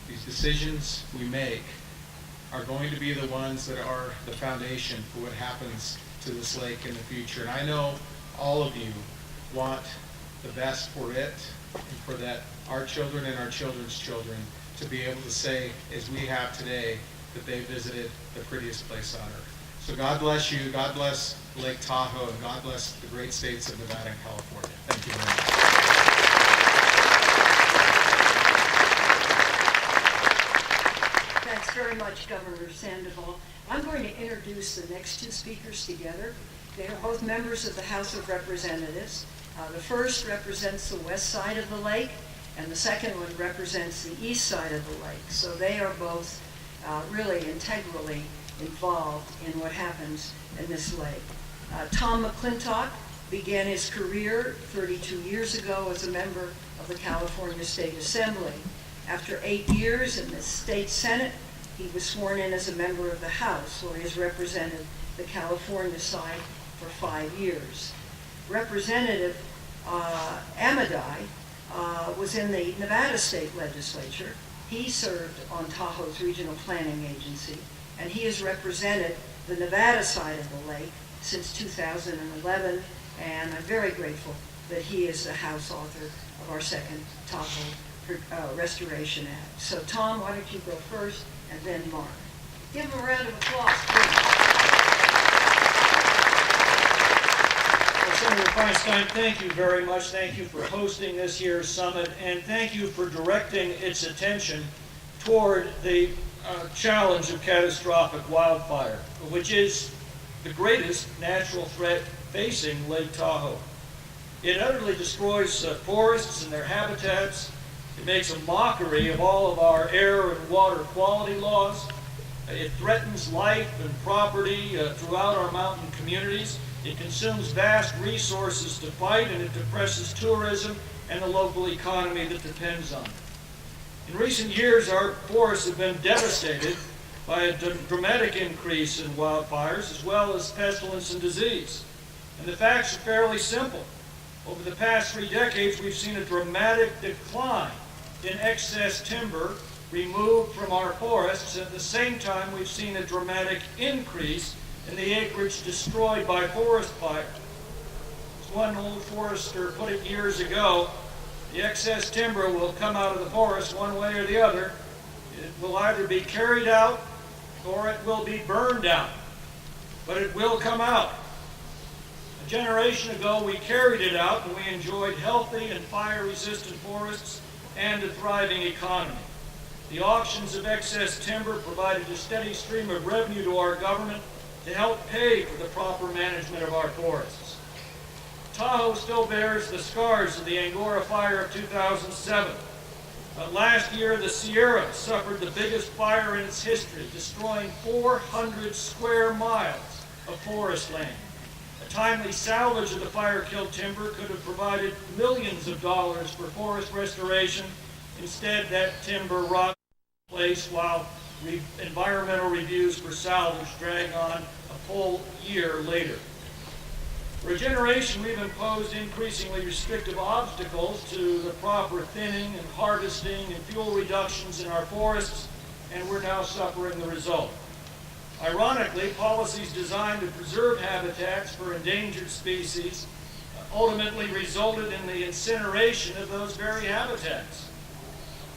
These decisions we make are going to be the ones that are the foundation for what happens to this lake in the future. And I know all of you want the best for it and for that our children and our children's children to be able to say, as we have today, that they visited the prettiest place on earth. So God bless you, God bless Lake Tahoe, and God bless the great states of Nevada and California. Thank you very much. Thanks very much, Governor Sandoval. I'm going to introduce the next two speakers together. They are both members of the House of Representatives. The first represents the west side of the lake, and the second one represents the east side of the lake. So they are both really integrally involved in what happens in this lake. Tom McClintock began his career 32 years ago as a member of the California State Assembly. After 8 years in the state Senate, he was sworn in as a member of the House, where he has represented the California side for 5 years. Representative Amidei was in the Nevada State Legislature. He served on Tahoe's Regional Planning Agency, and he has represented the Nevada side of the lake since 2011, and I'm very grateful that he is the House author of our second Tahoe Restoration Act. So Tom, why don't you go first, and then Mark. Give him a round of applause, please. Senator Feinstein, thank you very much. Thank you for hosting this year's summit, and thank you for directing its attention toward the challenge of catastrophic wildfire, which is the greatest natural threat facing Lake Tahoe. It utterly destroys forests and their habitats. It makes a mockery of all of our air and water quality laws. It threatens life and property throughout our mountain communities. It consumes vast resources to fight, and it depresses tourism and the local economy that depends on it. In recent years, our forests have been devastated by a dramatic increase in wildfires, as well as pestilence and disease. And the facts are fairly simple. Over the past 3 decades, we've seen a dramatic decline in excess timber removed from our forests. At the same time, we've seen a dramatic increase in the acreage destroyed by forest fire. As one old forester put it years ago, the excess timber will come out of the forest one way or the other. It will either be carried out or it will be burned out, but it will come out. A generation ago, we carried it out, and we enjoyed healthy and fire-resistant forests and a thriving economy. The auctions of excess timber provided a steady stream of revenue to our government to help pay for the proper management of our forests. Tahoe still bears the scars of the Angora fire of 2007. Last year, the Sierra suffered the biggest fire in its history, destroying 400 square miles of forest land. A timely salvage of the fire-killed timber could have provided millions of dollars for forest restoration. Instead, that timber rotted in place while environmental reviews for salvage drag on a full year later. For a generation, we've imposed increasingly restrictive obstacles to the proper thinning and harvesting and fuel reductions in our forests, and we're now suffering the result. Ironically, policies designed to preserve habitats for endangered species ultimately resulted in the incineration of those very habitats.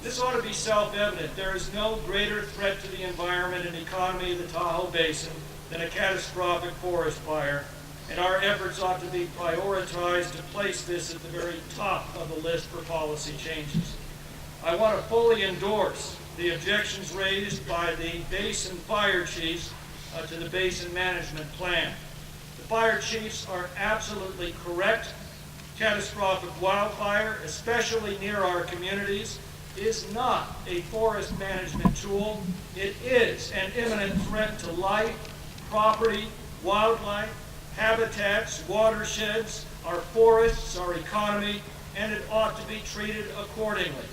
This ought to be self-evident. There is no greater threat to the environment and economy of the Tahoe Basin than a catastrophic forest fire, and our efforts ought to be prioritized to place this at the very top of the list for policy changes. I want to fully endorse the objections raised by the basin fire chiefs to the basin management plan. The fire chiefs are absolutely correct. Catastrophic wildfire, especially near our communities, is not a forest management tool. It is an imminent threat to life, property, wildlife, habitats, watersheds, our forests, our economy, and it ought to be treated accordingly.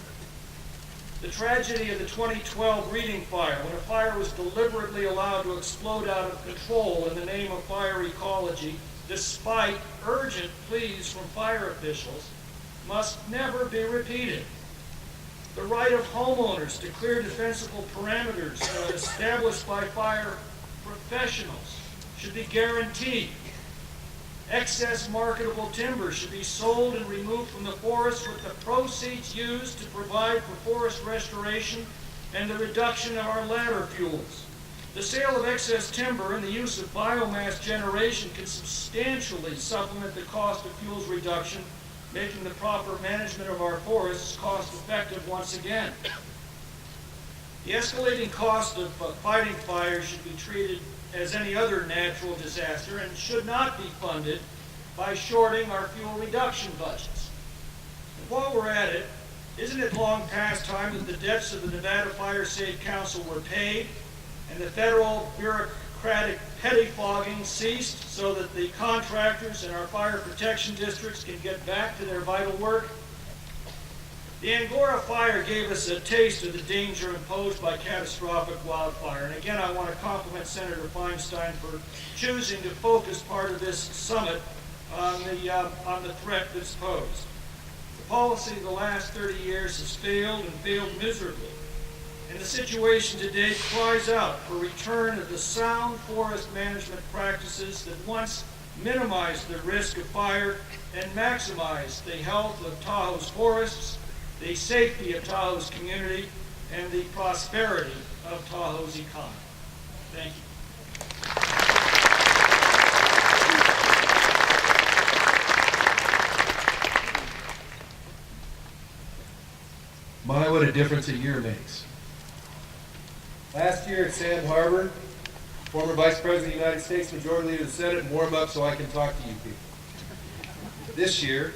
The tragedy of the 2012 Reading fire, when a fire was deliberately allowed to explode out of control in the name of fire ecology, despite urgent pleas from fire officials, must never be repeated. The right of homeowners to clear defensible perimeters established by fire professionals should be guaranteed. Excess marketable timber should be sold and removed from the forest with the proceeds used to provide for forest restoration and the reduction of our ladder fuels. The sale of excess timber and the use of biomass generation can substantially supplement the cost of fuels reduction, making the proper management of our forests cost-effective once again. The escalating cost of fighting fires should be treated as any other natural disaster and should not be funded by shorting our fuel reduction budgets. And while we're at it, isn't it long past time that the debts of the Nevada Fire Safe Council were paid and the federal bureaucratic pettifogging ceased so that the contractors in our fire protection districts can get back to their vital work? The Angora fire gave us a taste of the danger imposed by catastrophic wildfire. And again, I want to compliment Senator Feinstein for choosing to focus part of this summit on the threat that's posed. The policy of the last 30 years has failed and failed miserably. And the situation today cries out for return of the sound forest management practices that once minimized the risk of fire and maximized the health of Tahoe's forests, the safety of Tahoe's community, and the prosperity of Tahoe's economy. Thank you. My, what a difference a year makes. Last year at Sand Harbor, former Vice President of the United States, Majority Leader of the Senate, and warm up so I can talk to you people. This year,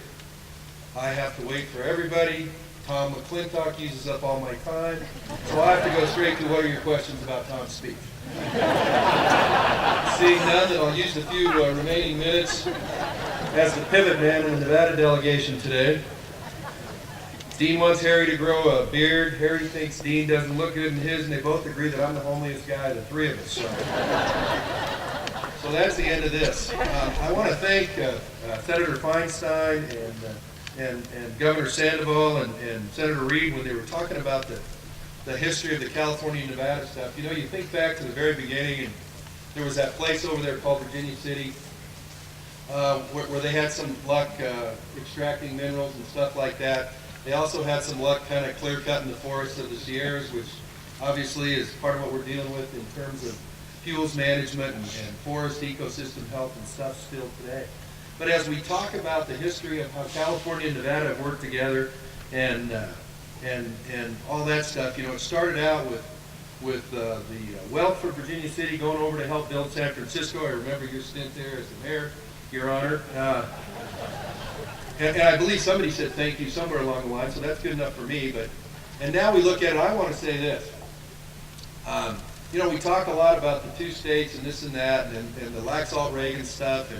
I have to wait for everybody. Tom McClintock uses up all my time, so I have to go straight to what are your questions about Tom's speech. Seeing none, then I'll use the few remaining minutes as the pivot man in the Nevada delegation today. Dean wants Harry to grow a beard. Harry thinks Dean doesn't look good in his, and they both agree that I'm the homeliest guy of the three of us. So that's the end of this. I want to thank Senator Feinstein and Governor Sandoval and Senator Reed when they were talking about the history of the California and Nevada stuff. You know, you think back to the very beginning, and there was that place over there called Virginia City where they had some luck extracting minerals and stuff like that. They also had some luck kind of clear-cutting the forests of the Sierras, which obviously is part of what we're dealing with in terms of fuels management and forest ecosystem health and stuff still today. But as we talk about the history of how California and Nevada have worked together and all that stuff, you know, it started out with the wealth for Virginia City going over to help build San Francisco. I remember your stint there as the mayor, Your Honor. And I believe somebody said thank you somewhere along the line, so that's good enough for me. And now we look at it, I want to say this. You know, we talk a lot about the two states and this and that, and the Laxalt-Reagan stuff,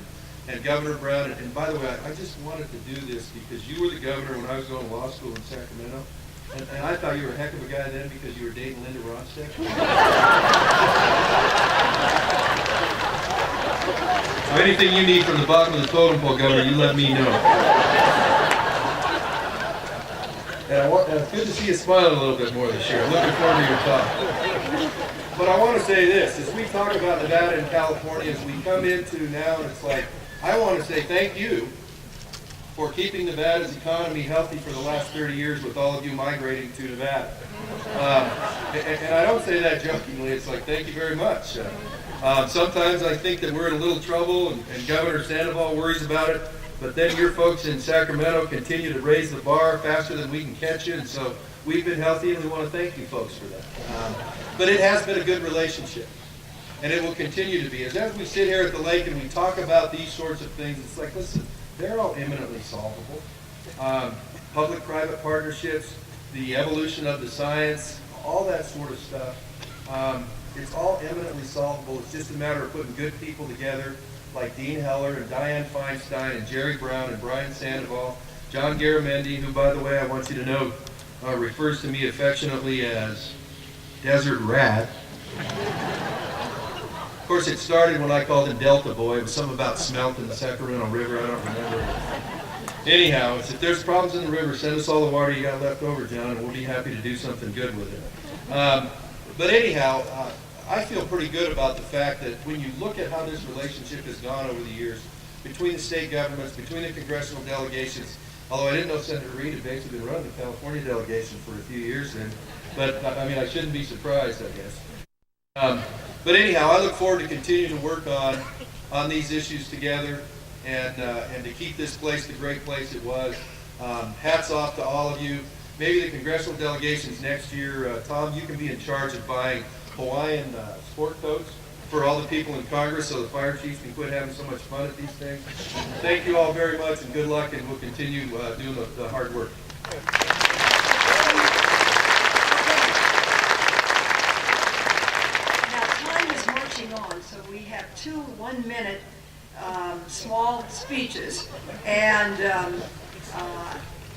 and Governor Brown. And by the way, I just wanted to do this because you were the governor when I was going to law school in Sacramento. And I thought you were a heck of a guy then because you were dating Linda Ronstadt. So anything you need from the bottom of the totem pole, Governor, you let me know. And it's good to see you smiling a little bit more this year. I'm looking forward to your talk. But I want to say this, as we talk about Nevada and California, as we come into now, and it's like, I want to say thank you for keeping Nevada's economy healthy for the last 30 years with all of you migrating to Nevada. And I don't say that jokingly, it's like, thank you very much. Sometimes I think that we're in a little trouble, and Governor Sandoval worries about it, but then your folks in Sacramento continue to raise the bar faster than we can catch you, and so we've been healthy, and we want to thank you folks for that. But it has been a good relationship, and it will continue to be. As we sit here at the lake and we talk about these sorts of things, it's like, listen, they're all imminently solvable. Public-private partnerships, the evolution of the science, all that sort of stuff. It's all eminently solvable. It's just a matter of putting good people together, like Dean Heller and Dianne Feinstein and Jerry Brown and Brian Sandoval, John Garamendi, who, by the way, I want you to know, refers to me affectionately as Desert Rat. Of course, it started when I called him Delta Boy. It was something about smelt in the Sacramento River. I don't remember. Anyhow, if there's problems in the river, send us all the water you got left over, John, and we'll be happy to do something good with it. But anyhow, I feel pretty good about the fact that when you look at how this relationship has gone over the years, between the state governments, between the congressional delegations. Although I didn't know Senator Reid had basically been running the California delegation for a few years then. But I mean, I shouldn't be surprised, I guess. But anyhow, I look forward to continuing to work on these issues together and to keep this place the great place it was. Hats off to all of you. Maybe the congressional delegations next year, Tom, you can be in charge of buying Hawaiian sport coats for all the people in Congress so the fire chiefs can quit having so much fun at these things. Thank you all very much and good luck, and we'll continue doing the hard work. Now, time is marching on, so we have 2 one-minute small speeches, and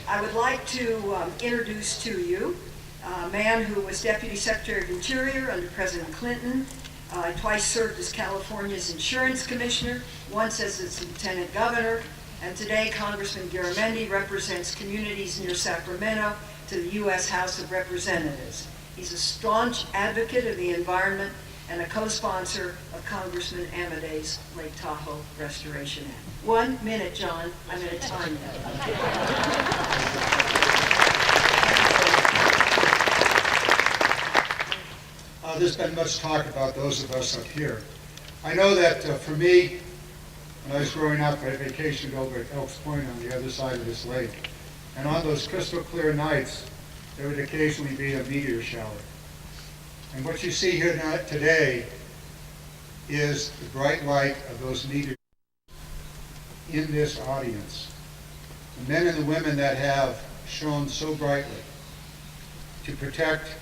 I would like to introduce to you a man who was Deputy Secretary of Interior under President Clinton, twice served as California's Insurance Commissioner, once as its Lieutenant Governor, and today Congressman Garamendi represents communities near Sacramento to the U.S. House of Representatives. He's a staunch advocate of the environment and a co-sponsor of Congressman Amadei's Lake Tahoe Restoration Act. 1 minute, John. I'm going to time you. There's been much talk about those of us up here. I know that for me, when I was growing up, I vacationed over at Elks Point on the other side of this lake. And on those crystal clear nights, there would occasionally be a meteor shower. And what you see here today is the bright light of those meteors in this audience. The men and the women that have shone so brightly to protect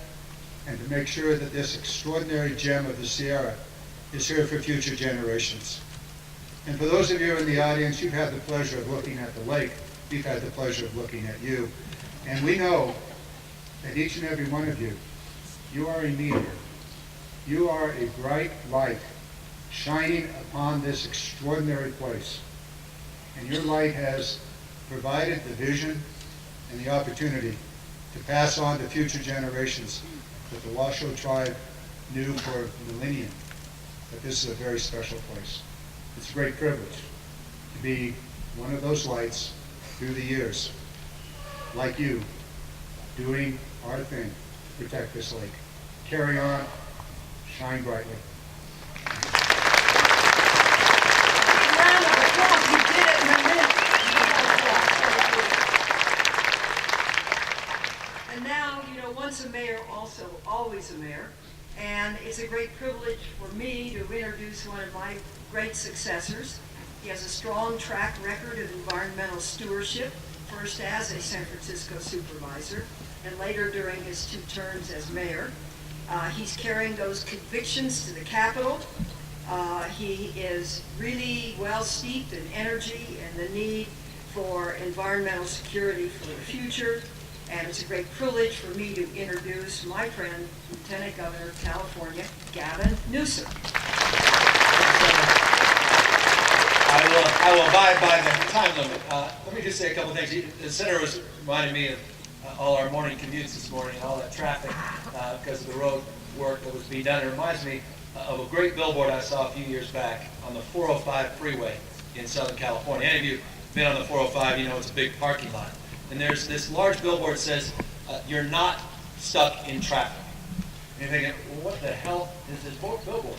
and to make sure that this extraordinary gem of the Sierra is here for future generations. And for those of you in the audience, you've had the pleasure of looking at the lake. We've had the pleasure of looking at you. And we know that each and every one of you, you are a meteor. You are a bright light shining upon this extraordinary place. And your light has provided the vision and the opportunity to pass on to future generations that the Washoe tribe knew for millennia that this is a very special place. It's a great privilege to be one of those lights through the years, like you, doing our thing to protect this lake. Carry on, shine brightly. Round of applause. You did it in a minute. And now, you know, once a mayor, also always a mayor. And it's a great privilege for me to introduce one of my great successors. He has a strong track record of environmental stewardship, first as a San Francisco supervisor, and later during his 2 terms as mayor. He's carrying those convictions to the Capitol. He is really well steeped in energy and the need for environmental security for the future. And it's a great privilege for me to introduce my friend, Lieutenant Governor of California, Gavin Newsom. I will abide by the time limit. Let me just say a couple things. The senator was reminding me of all our morning commutes this morning, all that traffic because of the road work that was being done. It reminds me of a great billboard I saw a few years back on the 405 freeway in Southern California. Any of you been on the 405, you know it's a big parking lot. And there's this large billboard that says, you're not stuck in traffic. And you're thinking, well, what the hell is this billboard?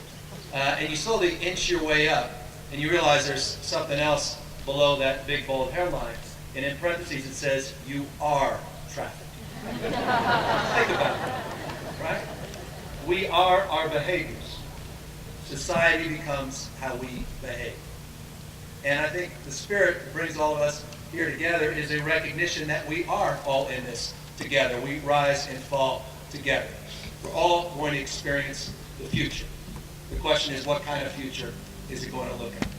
And you slowly inch your way up, and you realize there's something else below that big bold headline. And in parentheses it says, you are traffic. Think about that, right? We are our behaviors. Society becomes how we behave. And I think the spirit that brings all of us here together is a recognition that we are all in this together. We rise and fall together. We're all going to experience the future. The question is, what kind of future is it going to look like?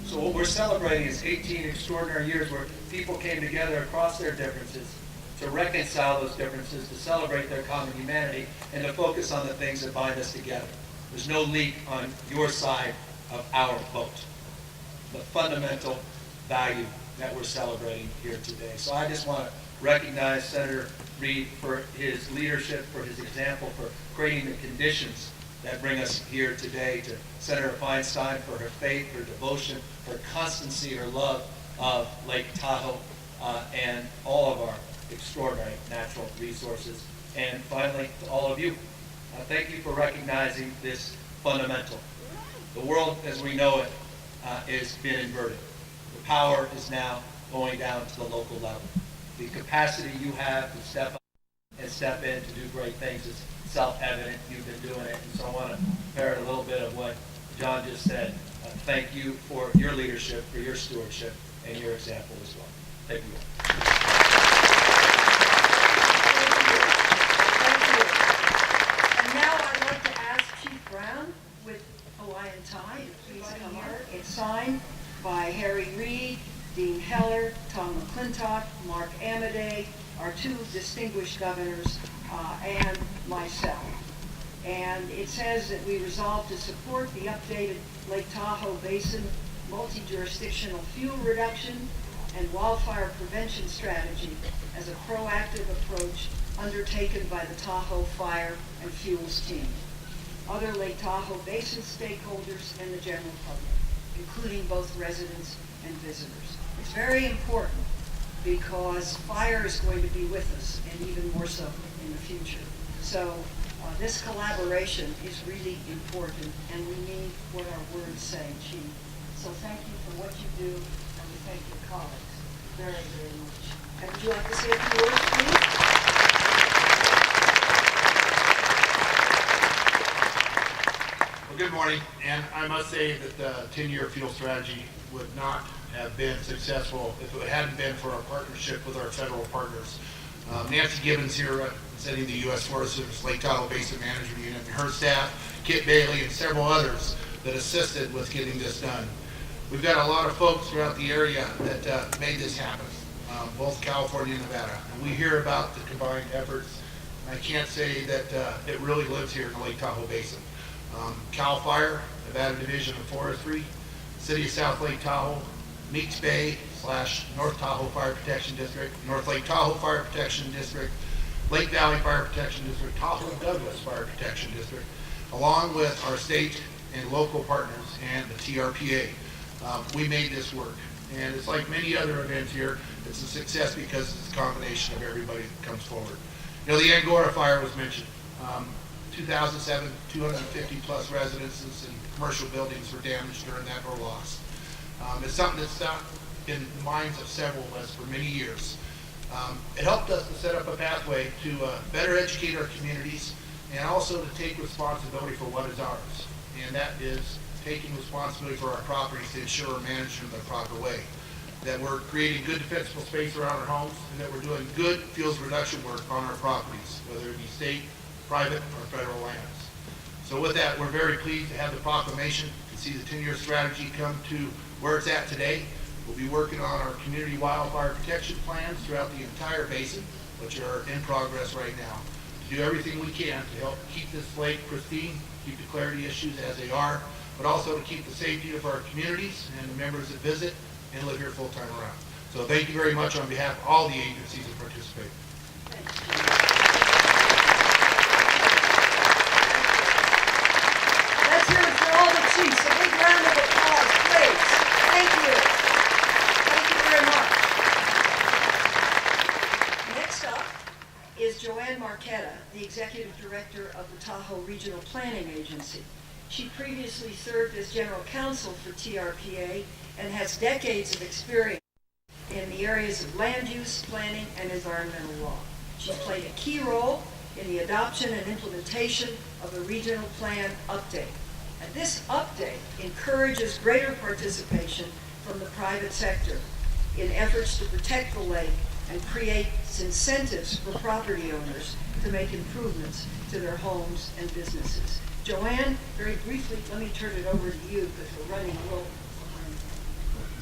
So what we're celebrating is 18 extraordinary years where people came together across their differences to reconcile those differences, to celebrate their common humanity, and to focus on the things that bind us together. There's no leak on your side of our boat. The fundamental value that we're celebrating here today. So I just want to recognize Senator Reid for his leadership, for his example, for creating the conditions that bring us here today, to Senator Feinstein for her faith, her devotion, her constancy, her love of Lake Tahoe, and all of our extraordinary natural resources. And finally, to all of you, thank you for recognizing this fundamental. The world as we know it is being inverted. The power is now going down to the local level. The capacity you have to step up and step in to do great things is self-evident. You've been doing it. And so I want to parrot a little bit of what John just said. Thank you for your leadership, for your stewardship, and your example as well. Thank you. And now I'd like to ask Chief Brown with Hawaiian tie to please come here. It's signed by Harry Reid, Dean Heller, Tom McClintock, Mark Amadei, our two distinguished governors, and myself. And it says that we resolve to support the updated Lake Tahoe Basin multi-jurisdictional fuel reduction and wildfire prevention strategy as a proactive approach undertaken by the Tahoe Fire and Fuels team, other Lake Tahoe Basin stakeholders, and the general public, including both residents and visitors. It's very important because fire is going to be with us, and even more so in the future. So this collaboration is really important, and we need what our words say, Chief. So thank you for what you do, and we thank your colleagues very, very much. And would you like to say a few words, please? Well, good morning, and I must say that the 10-year fuel strategy would not have been successful if it hadn't been for our partnership with our federal partners. Nancy Gibbons here representing the U.S. Forest Service Lake Tahoe Basin Management Unit, and her staff, Kit Bailey, and several others that assisted with getting this done. We've got a lot of folks throughout the area that made this happen, both California and Nevada. And we hear about the combined efforts. I can't say that it really lives here in the Lake Tahoe Basin. Cal Fire, Nevada Division of Forestry, City of South Lake Tahoe, Meeks Bay / North Tahoe Fire Protection District, North Lake Tahoe Fire Protection District, Lake Valley Fire Protection District, Tahoe Douglas Fire Protection District, along with our state and local partners and the TRPA. We made this work. And it's like many other events here, it's a success because it's a combination of everybody that comes forward. You know, the Angora fire was mentioned. 2007, 250 plus residences and commercial buildings were damaged during that or lost. It's something that's not in the minds of several of us for many years. It helped us to set up a pathway to better educate our communities and also to take responsibility for what is ours. And that is taking responsibility for our properties to ensure we're managing them the proper way. That we're creating good defensible space around our homes, and that we're doing good fuels reduction work on our properties, whether it be state, private, or federal lands. So with that, we're very pleased to have the proclamation, to see the 10-year strategy come to where it's at today. We'll be working on our community wildfire protection plans throughout the entire basin, which are in progress right now, to do everything we can to help keep this lake pristine, keep the clarity issues as they are, but also to keep the safety of our communities and the members that visit and live here full-time around. So thank you very much on behalf of all the agencies that participate. Let's hear it for all the chiefs. A big round of applause, please. Thank you. Thank you very much. Next up is Joanne Marquetta, the Executive Director of the Tahoe Regional Planning Agency. She previously served as General Counsel for TRPA and has decades of experience in the areas of land use, planning, and environmental law. She's played a key role in the adoption and implementation of the regional plan update. And this update encourages greater participation from the private sector in efforts to protect the lake and creates incentives for property owners to make improvements to their homes and businesses. Joanne, very briefly, let me turn it over to you because we're running a little behind.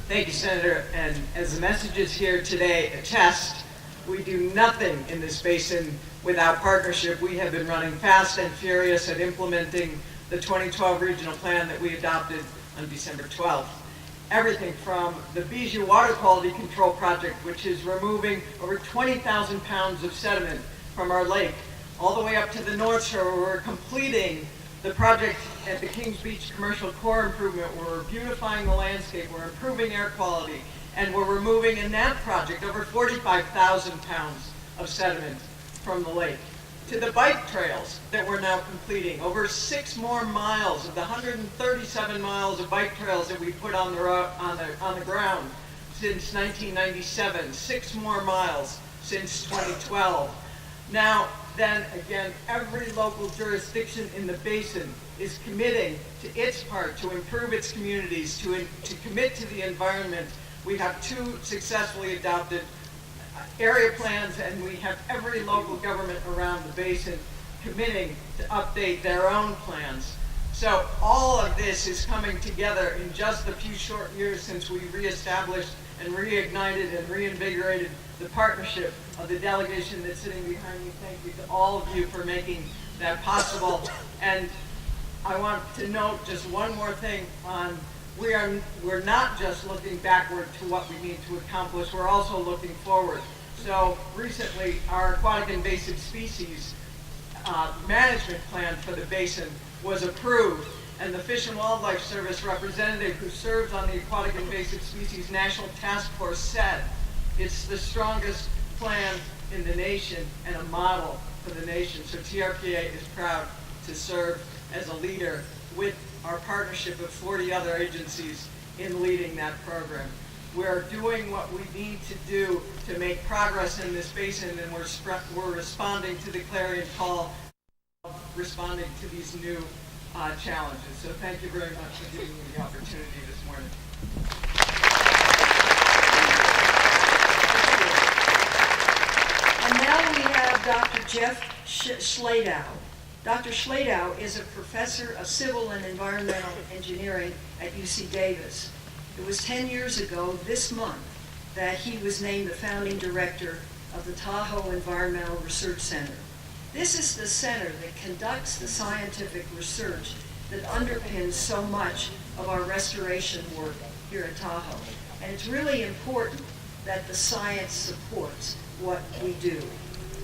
Thank you, Senator. And as the messages here today attest, we do nothing in this basin without partnership. We have been running fast and furious at implementing the 2012 regional plan that we adopted on December 12th. Everything from the Bijou Water Quality Control Project, which is removing over 20,000 pounds of sediment from our lake, all the way up to the North Shore, where we're completing the project at the Kings Beach Commercial Core Improvement, we're beautifying the landscape, we're improving air quality, and we're removing in that project over 45,000 pounds of sediment from the lake. To the bike trails that we're now completing, over 6 more miles of the 137 miles of bike trails that we put on the ground since 1997, 6 more miles since 2012. Now, then again, every local jurisdiction in the basin is committing to its part to improve its communities, to commit to the environment. We have 2 successfully adopted area plans, and we have every local government around the basin committing to update their own plans. So all of this is coming together in just a few short years since we reestablished and reignited and reinvigorated the partnership of the delegation that's sitting behind me. Thank you to all of you for making that possible. And I want to note just one more thing on we're not just looking backward to what we need to accomplish, we're also looking forward. So recently, our aquatic invasive species management plan for the basin was approved, and the Fish and Wildlife Service representative who serves on the Aquatic Invasive Species National Task Force said it's the strongest plan in the nation and a model for the nation. So TRPA is proud to serve as a leader with our partnership of 40 other agencies in leading that program. We're doing what we need to do to make progress in this basin, and we're responding to the clarion call of responding to these new challenges. So thank you very much for giving me the opportunity this morning. And now we have Dr. Jeff Schladow. Dr. Schladow is a professor of civil and environmental engineering at UC Davis. It was 10 years ago this month that he was named the founding director of the Tahoe Environmental Research Center. This is the center that conducts the scientific research that underpins so much of our restoration work here at Tahoe. And it's really important that the science supports what we do.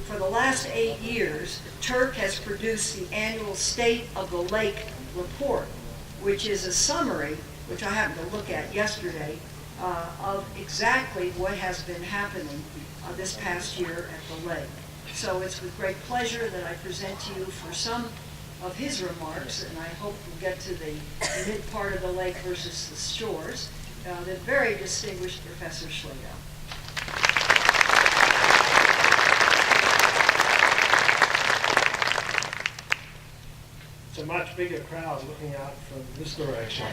For the last 8 years, Turk has produced the annual State of the Lake report, which is a summary, which I happened to look at yesterday, of exactly what has been happening this past year at the lake. So it's with great pleasure that I present to you for some of his remarks, and I hope we'll get to the mid part of the lake versus the shores, the very distinguished Professor Schladow. It's a much bigger crowd looking out from this direction.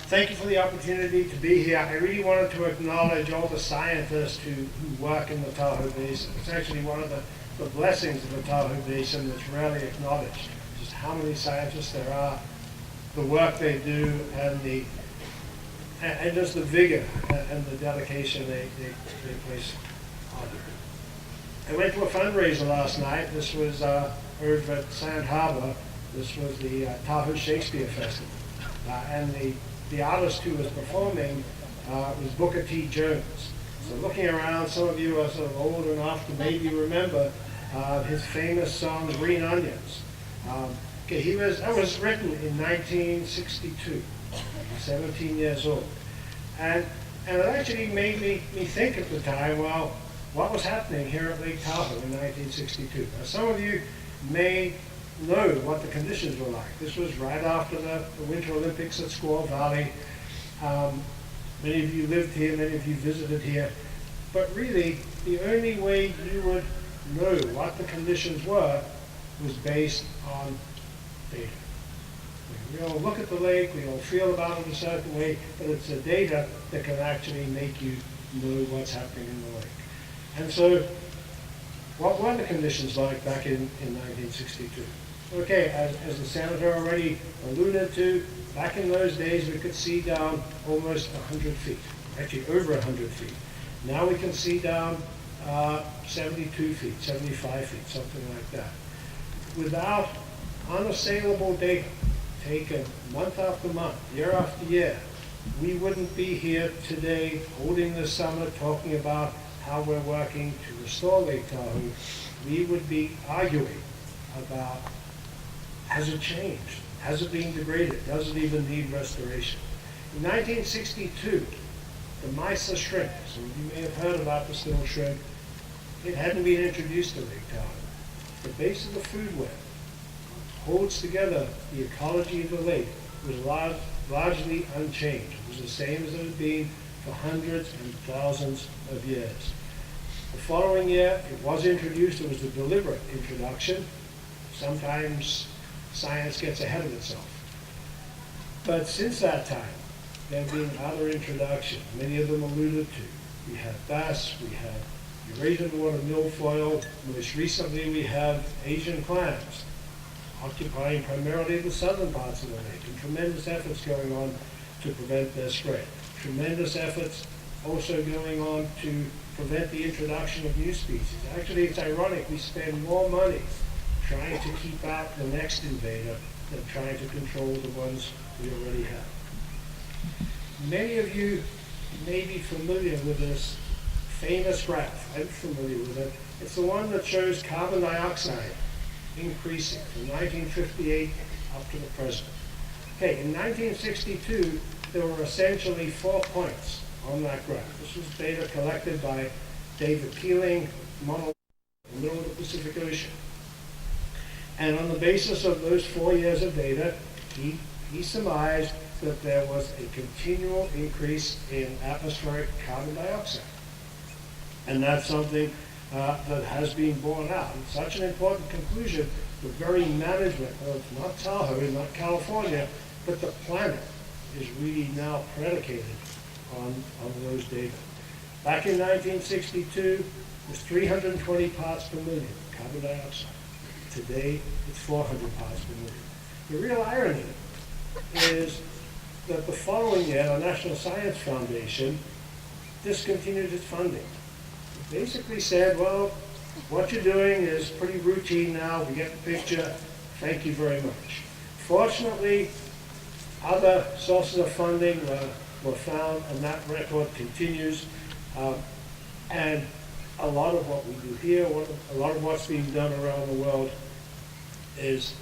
Thank you for the opportunity to be here. I really wanted to acknowledge all the scientists who work in the Tahoe Basin. It's actually one of the blessings of the Tahoe Basin that's rarely acknowledged, just how many scientists there are, the work they do, and just the vigor and the dedication they place on it. I went to a fundraiser last night. This was over at Sand Harbor. This was the Tahoe Shakespeare Festival. And the artist who was performing was Booker T. Jones. So looking around, some of you are sort of old enough to maybe remember his famous song, Green Onions. That was written in 1962, 17 years old. And it actually made me think at the time, well, what was happening here at Lake Tahoe in 1962? Now, some of you may know what the conditions were like. This was right after the Winter Olympics at Squaw Valley. Many of you lived here, many of you visited here. But really, the only way you would know what the conditions were was based on data. We all look at the lake, we all feel about it a certain way, but it's the data that can actually make you know what's happening in the lake. And so, what were the conditions like back in 1962? Okay, as the senator already alluded to, back in those days we could see down almost 100 feet, actually over 100 feet. Now we can see down 72 feet, 75 feet, something like that. Without unassailable data, taken month after month, year after year, we wouldn't be here today holding this summit talking about how we're working to restore Lake Tahoe. We would be arguing about Has it changed? Has it been degraded? Does it even need restoration? In 1962, the Mesa shrimp, so you may have heard about the still shrimp, it hadn't been introduced to Lake Tahoe. The base of the food web holds together the ecology of the lake was largely unchanged. It was the same as it had been for hundreds and thousands of years. The following year, it was introduced. It was a deliberate introduction. Sometimes science gets ahead of itself. But since that time, there have been other introductions, many of them alluded to. We have bass, we have Eurasian water milfoil, most recently we have Asian clams, occupying primarily the southern parts of the lake, and tremendous efforts going on to prevent their spread. Tremendous efforts also going on to prevent the introduction of new species. Actually, it's ironic, we spend more money trying to keep out the next invader than trying to control the ones we already have. Many of you may be familiar with this famous graph. I'm familiar with it. It's the one that shows carbon dioxide increasing from 1958 up to the present. Okay, in 1962, there were essentially 4 points on that graph. This was data collected by David Keeling, in the middle of the Pacific Ocean. And on the basis of those 4 years of data, he surmised that there was a continual increase in atmospheric carbon dioxide. And that's something that has been borne out. It's such an important conclusion, the very management of not Tahoe, not California, but the planet is really now predicated on those data. Back in 1962, it was 320 parts per million carbon dioxide. Today, it's 400 parts per million. The real irony is that the following year, the National Science Foundation discontinued its funding. It basically said, well, what you're doing is pretty routine now. We get the picture. Thank you very much. Fortunately, other sources of funding were found, and that record continues. And a lot of what we do here, a lot of what's being done around the world is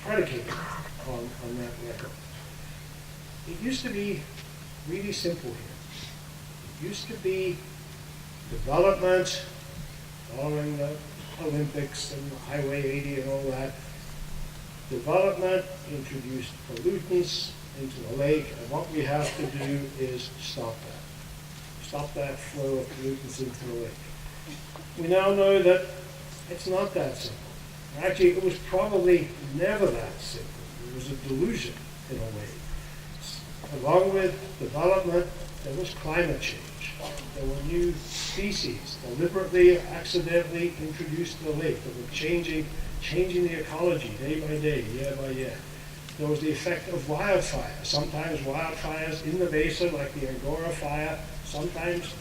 predicated on that record. It used to be really simple here. It used to be development, following the Olympics and Highway 80 and all that. Development introduced pollutants into the lake, and what we have to do is stop that. Stop that flow of pollutants into the lake. We now know that it's not that simple. Actually, it was probably never that simple. It was a delusion in a way. Along with development, there was climate change. There were new species deliberately, accidentally introduced to the lake that were changing the ecology day by day, year by year. There was the effect of wildfire. Sometimes wildfires in the basin, like the Angora fire, sometimes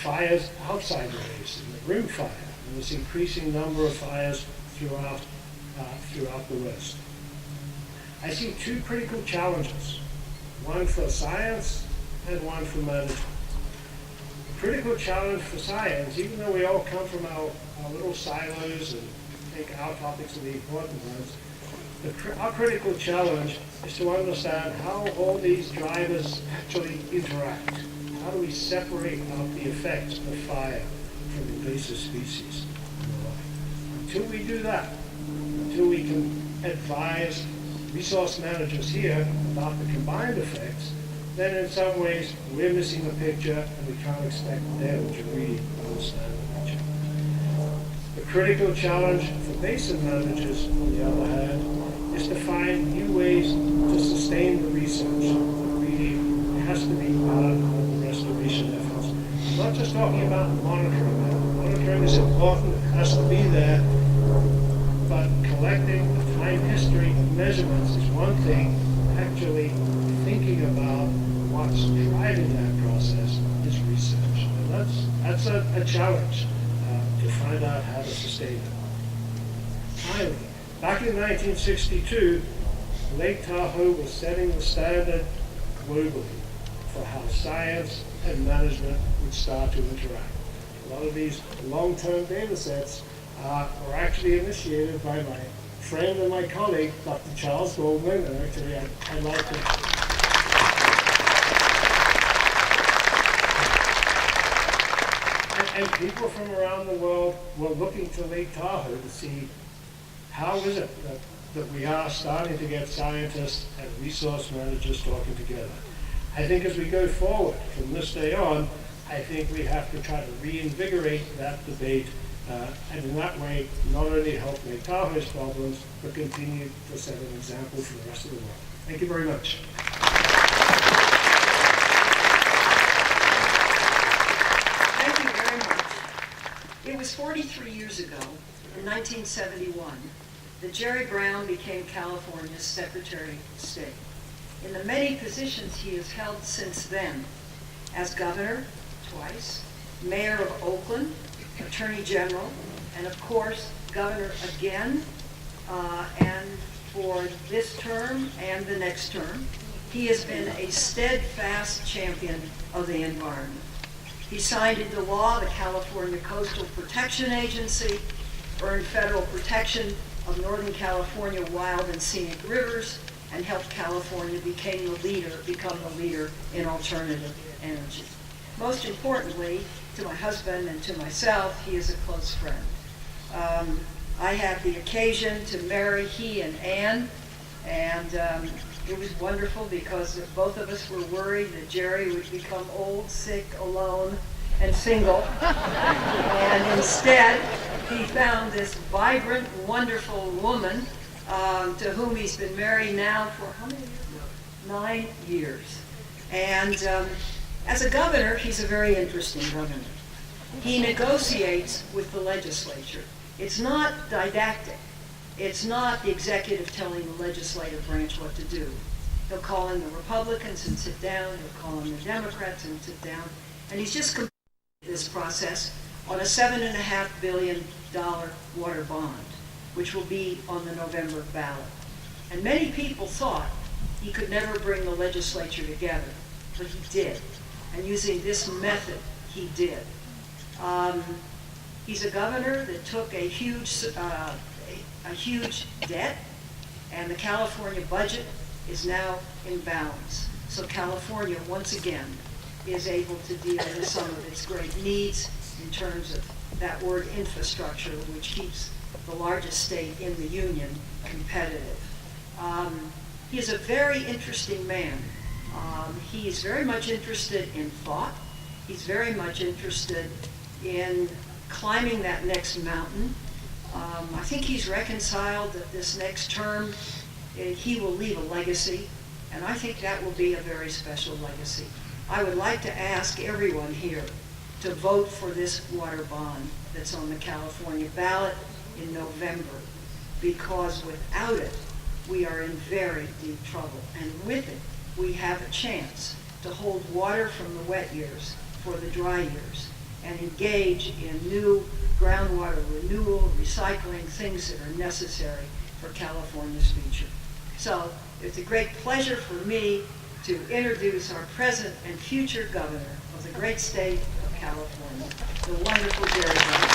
fires outside the basin, the rim fire, and this increasing number of fires throughout the West. I see 2 critical challenges, one for science and one for management. The critical challenge for science, even though we all come from our little silos and think our topics are the important ones, our critical challenge is to understand how all these drivers actually interact. How do we separate out the effects of fire from invasive species? Until we do that, until we can advise resource managers here about the combined effects, then in some ways we're missing the picture and we can't expect them to really understand the picture. The critical challenge for basin managers, on the other hand, is to find new ways to sustain the research that really has to be part of the restoration efforts. I'm not just talking about monitoring now. Monitoring is important, it has to be there, but collecting the time history of measurements is one thing. Actually thinking about what's driving that process is research. And that's a challenge to find out how to sustain it. Finally, back in 1962, Lake Tahoe was setting the standard globally for how science and management would start to interact. A lot of these long-term data sets were actually initiated by my friend and my colleague, Dr. Charles Goldman, and actually I'd like to and people from around the world were looking to Lake Tahoe to see how is it that we are starting to get scientists and resource managers talking together. I think as we go forward from this day on, I think we have to try to reinvigorate that debate and in that way not only help Lake Tahoe's problems, but continue to set an example for the rest of the world. Thank you very much. Thank you very much. It was 43 years ago, in 1971, that Jerry Brown became California's Secretary of State. In the many positions he has held since then, as governor twice, mayor of Oakland, attorney general, and of course, governor again, and for this term and the next term, he has been a steadfast champion of the environment. He signed into law the California Coastal Protection Agency, earned federal protection of Northern California wild and scenic rivers, and helped California become the leader in alternative energy. Most importantly, to my husband and to myself, he is a close friend. I had the occasion to marry he and Anne, and it was wonderful because both of us were worried that Jerry would become old, sick, alone, and single. And instead, he found this vibrant, wonderful woman to whom he's been married now for how many years? 9 years. And as a governor, he's a very interesting governor. He negotiates with the legislature. It's not didactic. It's not the executive telling the legislative branch what to do. He'll call in the Republicans and sit down. He'll call in the Democrats and sit down. And he's just completed this process on a $7.5 billion water bond, which will be on the November ballot. And many people thought he could never bring the legislature together, but he did. And using this method, he did. He's a governor that took a huge debt, and the California budget is now in balance. So California, once again, is able to deal with some of its great needs in terms of that word infrastructure, which keeps the largest state in the union competitive. He is a very interesting man. He is very much interested in thought. He's very much interested in climbing that next mountain. I think he's reconciled that this next term he will leave a legacy, and I think that will be a very special legacy. I would like to ask everyone here to vote for this water bond that's on the California ballot in November, because without it, we are in very deep trouble. And with it, we have a chance to hold water from the wet years for the dry years and engage in new groundwater renewal, recycling, things that are necessary for California's future. So it's a great pleasure for me to introduce our present and future governor of the great state of California, the wonderful Jerry Brown.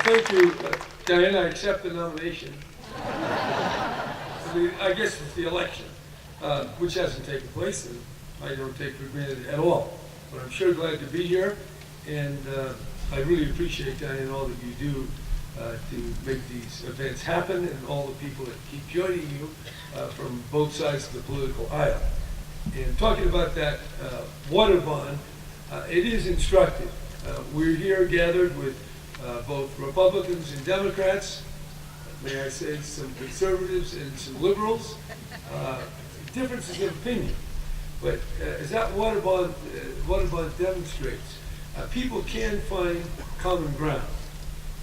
Thank you, Diane. I accept the nomination. I guess it's the election, which hasn't taken place, and I don't take for granted at all. But I'm sure glad to be here, and I really appreciate, Diane, all that you do to make these events happen, and all the people that keep joining you from both sides of the political aisle. And talking about that water bond, it is instructive. We're here gathered with both Republicans and Democrats, may I say some conservatives and some liberals, differences in opinion. But as that water bond demonstrates, people can find common ground.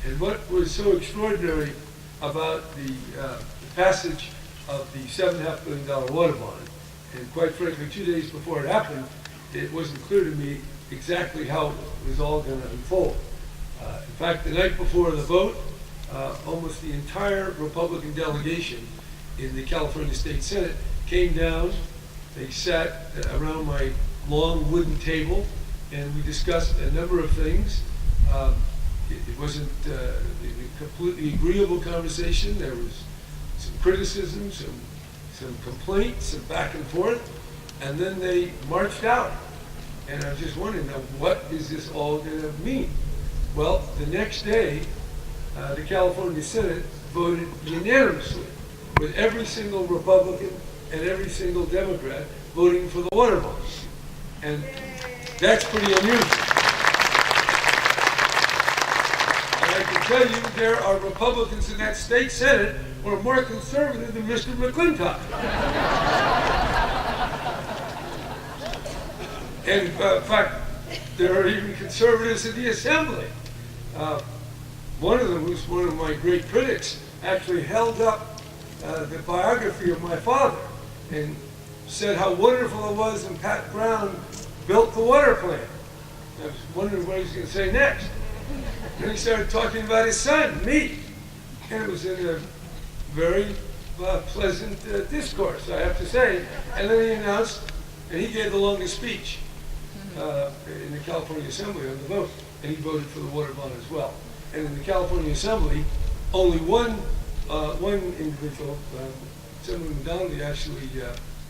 And what was so extraordinary about the passage of the $7.5 billion water bond, and quite frankly, 2 days before it happened, it wasn't clear to me exactly how it was all going to unfold. In fact, the night before the vote, almost the entire Republican delegation in the California State Senate came down. They sat around my long wooden table, and we discussed a number of things. It wasn't a completely agreeable conversation. There was some criticism, some complaints, some back and forth, and then they marched out. And I was just wondering, now, what is this all going to mean? Well, the next day, the California Senate voted unanimously, with every single Republican and every single Democrat voting for the water bond. And that's pretty unusual. And I can tell you there are Republicans in that state Senate who are more conservative than Mr. McClintock. And in fact, there are even conservatives in the Assembly. One of them, who's one of my great critics, actually held up the biography of my father and said how wonderful it was when Pat Brown built the water plant. I was wondering what he was going to say next. Then he started talking about his son, me. And it was in a very pleasant discourse, I have to say. And then he announced, and he gave the longest speech in the California Assembly on the vote, and he voted for the water bond as well. And in the California Assembly, only one individual, Senator Donnelly, actually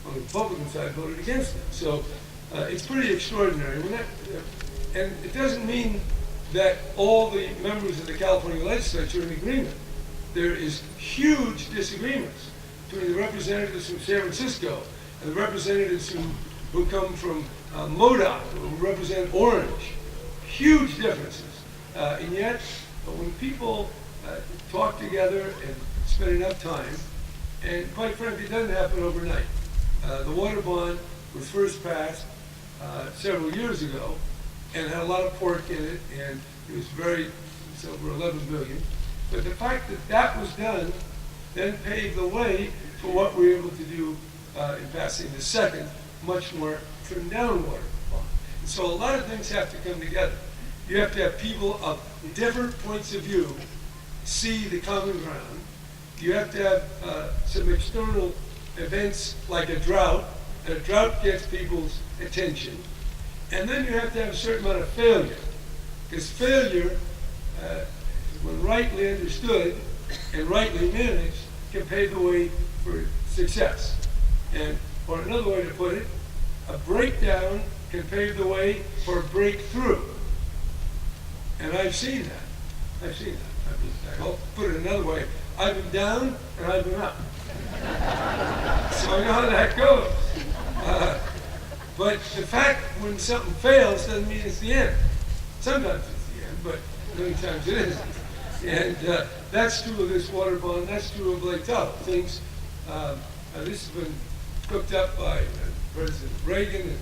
on the Republican side voted against it. So it's pretty extraordinary. And it doesn't mean that all the members of the California legislature are in agreement. There is huge disagreements between the representatives from San Francisco and the representatives who come from MoDOT, who represent Orange. Huge differences. And yet, when people talk together and spend enough time, and quite frankly, it doesn't happen overnight. The water bond was first passed several years ago and had a lot of pork in it, and it was it's over 11 million. But the fact that that was done then paved the way for what we were able to do in passing the second, much more trimmed down water bond. And so a lot of things have to come together. You have to have people of different points of view see the common ground. You have to have some external events like a drought, and a drought gets people's attention. And then you have to have a certain amount of failure, because failure, when rightly understood and rightly managed, can pave the way for success. Or another way to put it, a breakdown can pave the way for a breakthrough. And I've seen that. I'll put it another way. I've been down and I've been up. So I know how that goes. But the fact when something fails doesn't mean it's the end. Sometimes it's the end, but many times it isn't. And that's true of this water bond. That's true of Lake Tahoe. Things, this has been cooked up by President Reagan and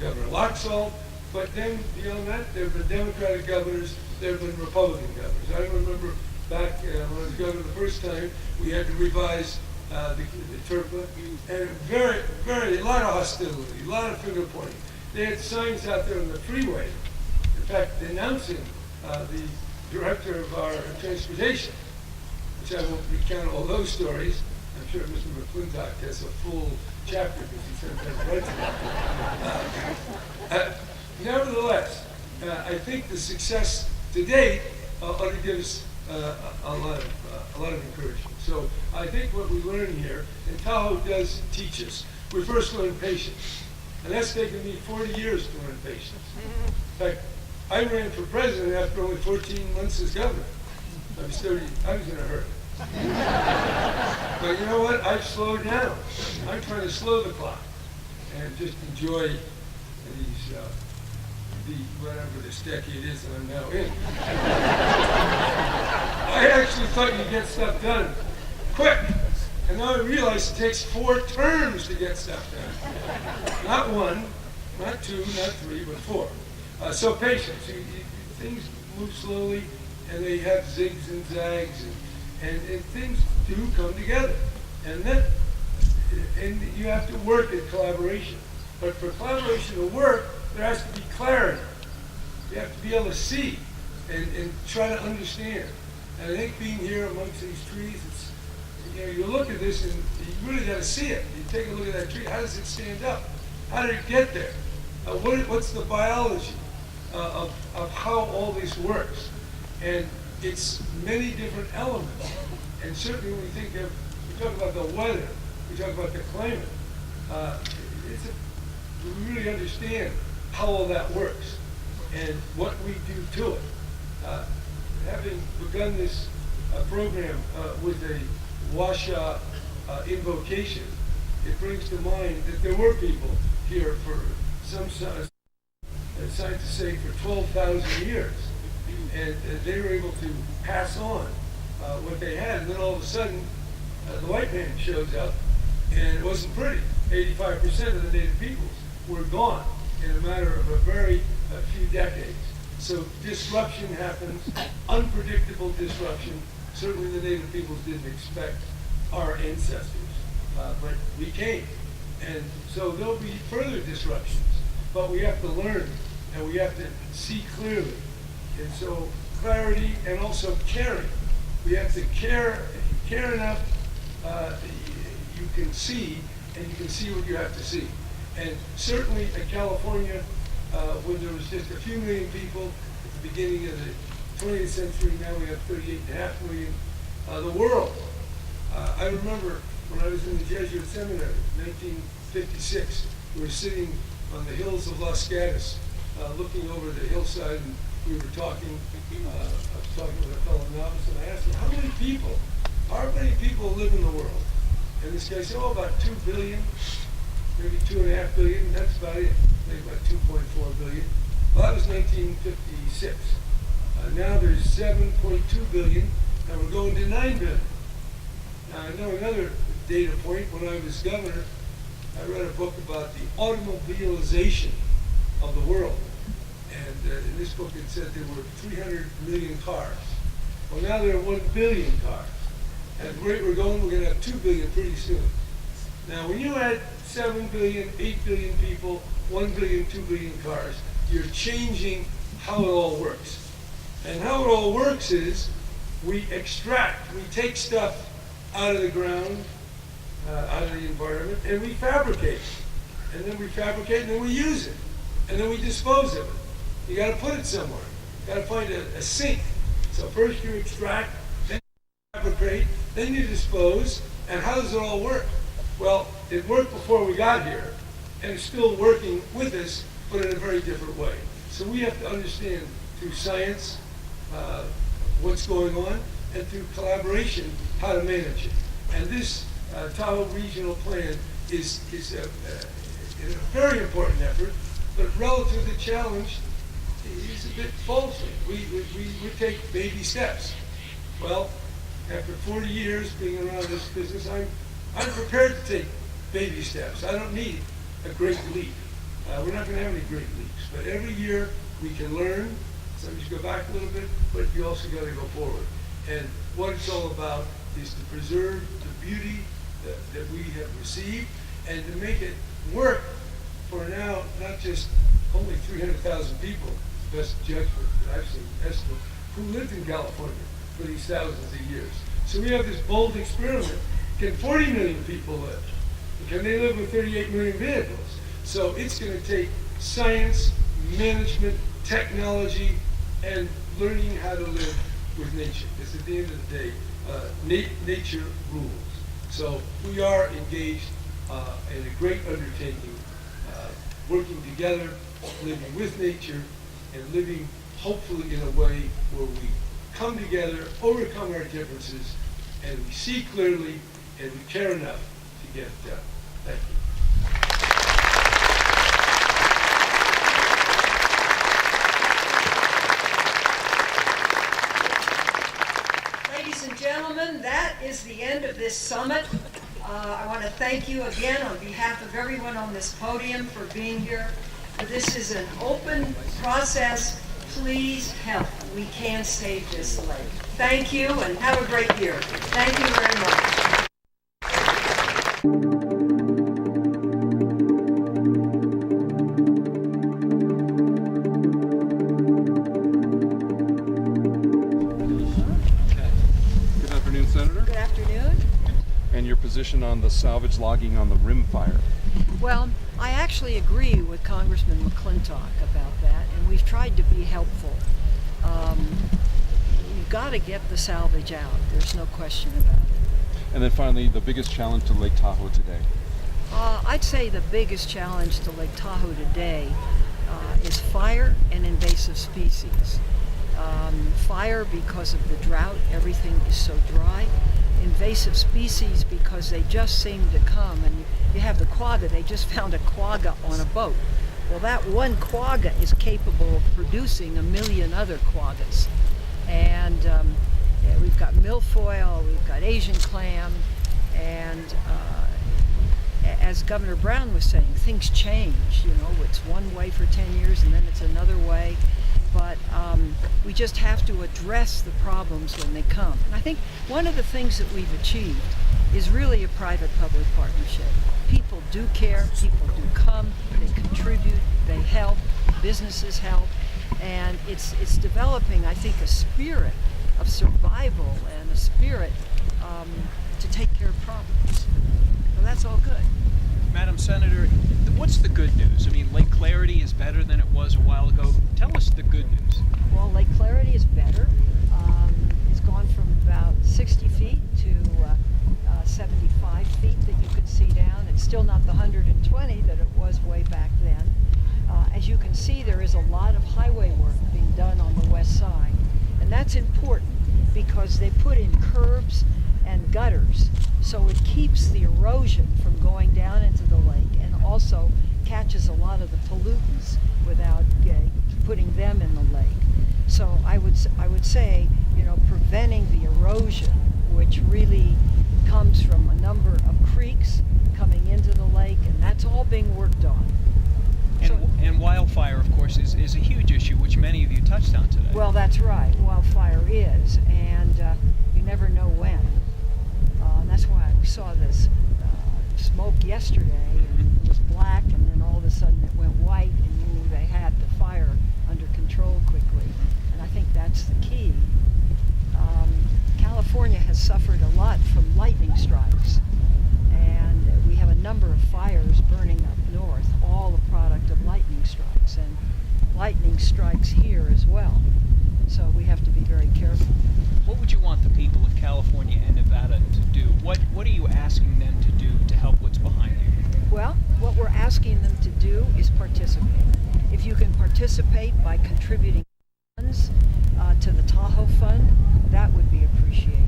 Governor Laxalt. But then beyond that, there have been Democratic governors, there have been Republican governors. I remember back when I was governor the first time, we had to revise the TERPA, and a lot of hostility, a lot of finger pointing. They had signs out there on the freeway, in fact, denouncing the director of our transportation, which I won't recount all those stories. I'm sure Mr. McClintock has a full chapter because he sometimes writes about it. Nevertheless, I think the success to date ought to give us a lot of encouragement. So I think what we learn here, and Tahoe does teach us, we first learn patience. And that's taken me 40 years to learn patience. In fact, I ran for president after only 14 months as governor. I was in a hurry. But you know what? I've slowed down. I'm trying to slow the clock and just enjoy these whatever this decade is that I'm now in. I actually thought you'd get stuff done quick. And now I realize it takes 4 terms to get stuff done. Not 1, not 2, not 3, but 4. So patience. Things move slowly, and they have zigs and zags, and things do come together. And you have to work in collaboration. But for collaboration to work, there has to be clarity. You have to be able to see and try to understand. And I think being here amongst these trees, you look at this and you really got to see it. You take a look at that tree. How does it stand up? How did it get there? What's the biology of how all this works? And it's many different elements. And certainly when we talk about the weather, we talk about the climate, we really understand how all that works and what we do to it. Having begun this program with a Washoe invocation, it brings to mind that there were people here for some scientists say for 12,000 years, and they were able to pass on what they had, and then all of a sudden the white man shows up, and it wasn't pretty. 85% of the native peoples were gone in a matter of a few decades. So disruption happens, unpredictable disruption. Certainly the native peoples didn't expect our ancestors, but we came. And so there'll be further disruptions, but we have to learn and we have to see clearly. And so clarity and also caring. We have to care enough you can see, and you can see what you have to see. And certainly in California, when there was just a few million people at the beginning of the 20th century, now we have 38.5 million. The world, I remember when I was in the Jesuit seminary in 1956, we were sitting on the hills of Los Gatos, looking over the hillside, and we were talking, I was talking with a fellow novice, and I asked him, how many people live in the world? And this guy said, about 2 billion, maybe 2.5 billion, that's about it, maybe about 2.4 billion. Well, that was 1956. Now there's 7.2 billion, and we're going to 9 billion. Now I know another data point. When I was governor, I read a book about the automobilization of the world. And in this book it said there were 300 million cars. Well, now there are 1 billion cars. At the rate we're going, we're going to have 2 billion pretty soon. Now, when you add 7 billion, 8 billion people, 1 billion, 2 billion cars, you're changing how it all works. And how it all works is we take stuff out of the ground, out of the environment, and we fabricate. And then we fabricate, and then we use it. And then we dispose of it. You got to put it somewhere. You got to find a sink. So first you extract, then you fabricate, then you dispose, and how does it all work? Well, it worked before we got here, and it's still working with us, but in a very different way. So we have to understand through science what's going on, and through collaboration how to manage it. And this Tahoe Regional Plan is a very important effort, but relative to the challenge, is a bit faltering. We take baby steps. Well, after 40 years being around this business, I'm prepared to take baby steps. I don't need a great leap. We're not going to have any great leaps, but every year we can learn. Sometimes you go back a little bit, but you also got to go forward. And what it's all about is to preserve the beauty that we have received and to make it work for now, not just only 300,000 people, best judgment that I've seen, estimate, who lived in California for these thousands of years. So we have this bold experiment. Can 40 million people live? Can they live with 38 million vehicles? So it's going to take science, management, technology, and learning how to live with nature. Because at the end of the day, nature rules. So we are engaged in a great undertaking, working together, living with nature, and living hopefully in a way where we come together, overcome our differences, and we see clearly, and we care enough to get it done. Thank you. Ladies and gentlemen, that is the end of this summit. I want to thank you again on behalf of everyone on this podium for being here. This is an open process. Please help. We can save this lake. Thank you and have a great year. Thank you very much. Good afternoon, Senator. Good afternoon. And your position on the salvage logging on the rim fire. Well, I actually agree with Congressman McClintock about that, and we've tried to be helpful. You've got to get the salvage out. There's no question about it. And then finally, the biggest challenge to Lake Tahoe today. I'd say the biggest challenge to Lake Tahoe today is fire and invasive species. Fire because of the drought, everything is so dry. Invasive species because they just seem to come, and you have the quagga. They just found a quagga on a boat. Well, that one quagga is capable of producing 1 million other quaggas. And we've got milfoil, we've got Asian clam, and as Governor Brown was saying, things change. It's one way for 10 years and then it's another way. But we just have to address the problems when they come. And I think one of the things that we've achieved is really a private-public partnership. People do care, people do come, they contribute, they help, businesses help, and it's developing, I think, a spirit of survival and a spirit to take care of problems. So that's all good. Madam Senator, what's the good news? I mean, Lake Clarity is better than it was a while ago. Tell us the good news. Well, Lake Clarity is better. It's gone from about 60 feet to 75 feet that you can see down. It's still not the 120 that it was way back then. As you can see, there is a lot of highway work being done on the west side. And that's important because they put in curbs and gutters, so it keeps the erosion from going down into the lake and also catches a lot of the pollutants without putting them in the lake. So I would say, preventing the erosion, which really comes from a number of creeks coming into the lake, and that's all being worked on. And wildfire, of course, is a huge issue, which many of you touched on today. Well, that's right. Wildfire is, and you never know when. That's why we saw this smoke yesterday, and it was black, and then all of a sudden it went white, and you knew they had the fire under control quickly. And I think that's the key. California has suffered a lot from lightning strikes, and we have a number of fires burning up north, all a product of lightning strikes, and lightning strikes here as well. So we have to be very careful. What would you want the people of California and Nevada to do? What are you asking them to do to help what's behind you? Well, what we're asking them to do is participate. If you can participate by contributing funds to the Tahoe Fund, that would be appreciated.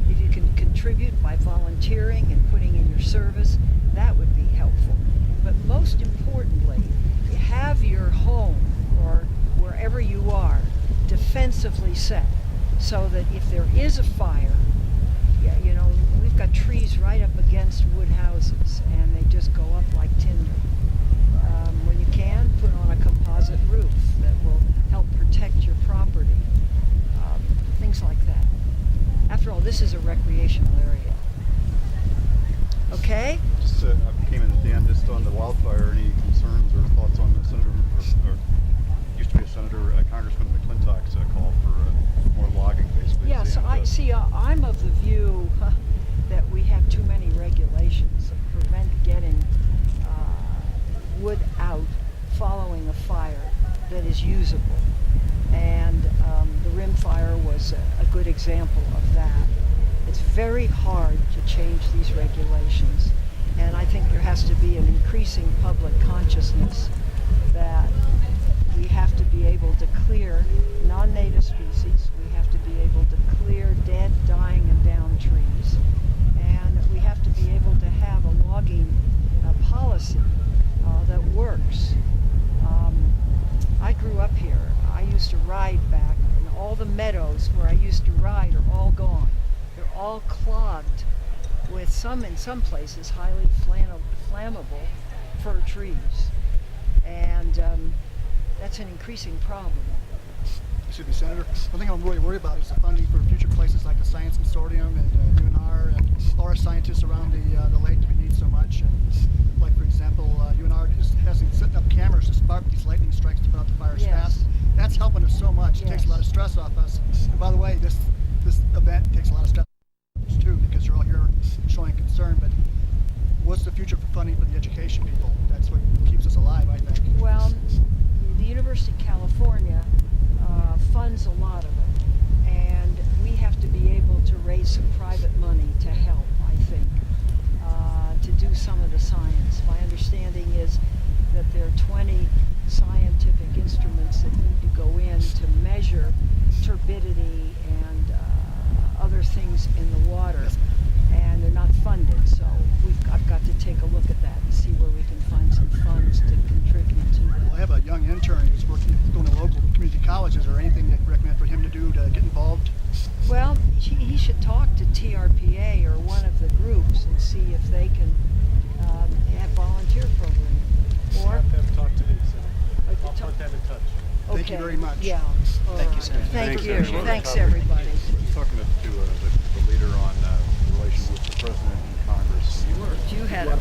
If you can contribute by volunteering and putting in your service, that would be helpful. But most importantly, have your home or wherever you are defensively set, so that if there is a fire, we've got trees right up against wood houses and they just go up like tinder. When you can, put on a composite roof that will help protect your property. Things like that. After all, this is a recreational area. Okay? Just I came in at the end just on the wildfire. Any concerns or thoughts on the Senator, or used to be a Senator, Congressman McClintock's call for more logging, basically? Yes, I'm of the view that we have too many regulations that prevent getting wood out following a fire that is usable. And the rim fire was a good example of that. It's very hard to change these regulations, and I think there has to be an increasing public consciousness that we have to be able to clear non-native species, we have to be able to clear dead, dying, and down trees, and we have to be able to have a logging policy that works. I grew up here. I used to ride back, and all the meadows where I used to ride are all gone. They're all clogged with in some places, highly flammable fir trees. And that's an increasing problem. Excuse me, Senator. One thing I'm really worried about is the funding for future places like the Science Consortium and UNR and all our scientists around the lake that we need so much. And like, for example, UNR has been setting up cameras to spark these lightning strikes to put out the fires fast. That's helping us so much. It takes a lot of stress off us. And by the way, this event takes a lot of stress too, because you're all here showing concern. But what's the future for funding for the education people? That's what keeps us alive, I think. Well, the University of California funds a lot of it, and we have to be able to raise some private money to help, I think, to do some of the science. My understanding is that there are 20 scientific instruments that need to go in to measure turbidity and other things in the water, and they're not funded, so I've got to take a look at that and see where we can find some funds to contribute to that. Well, I have a young intern who's going to local community colleges. Is there anything that you recommend for him to do to get involved? Well, he should talk to TRPA or one of the groups and see if they can have volunteer programming. Or Have them talk to me, so I'll put them in touch. Thank you very much. Yeah. Thank you, Senator. Thank you. Senator. Thanks, everybody. Talking to the leader on relations with the president and Congress. You had a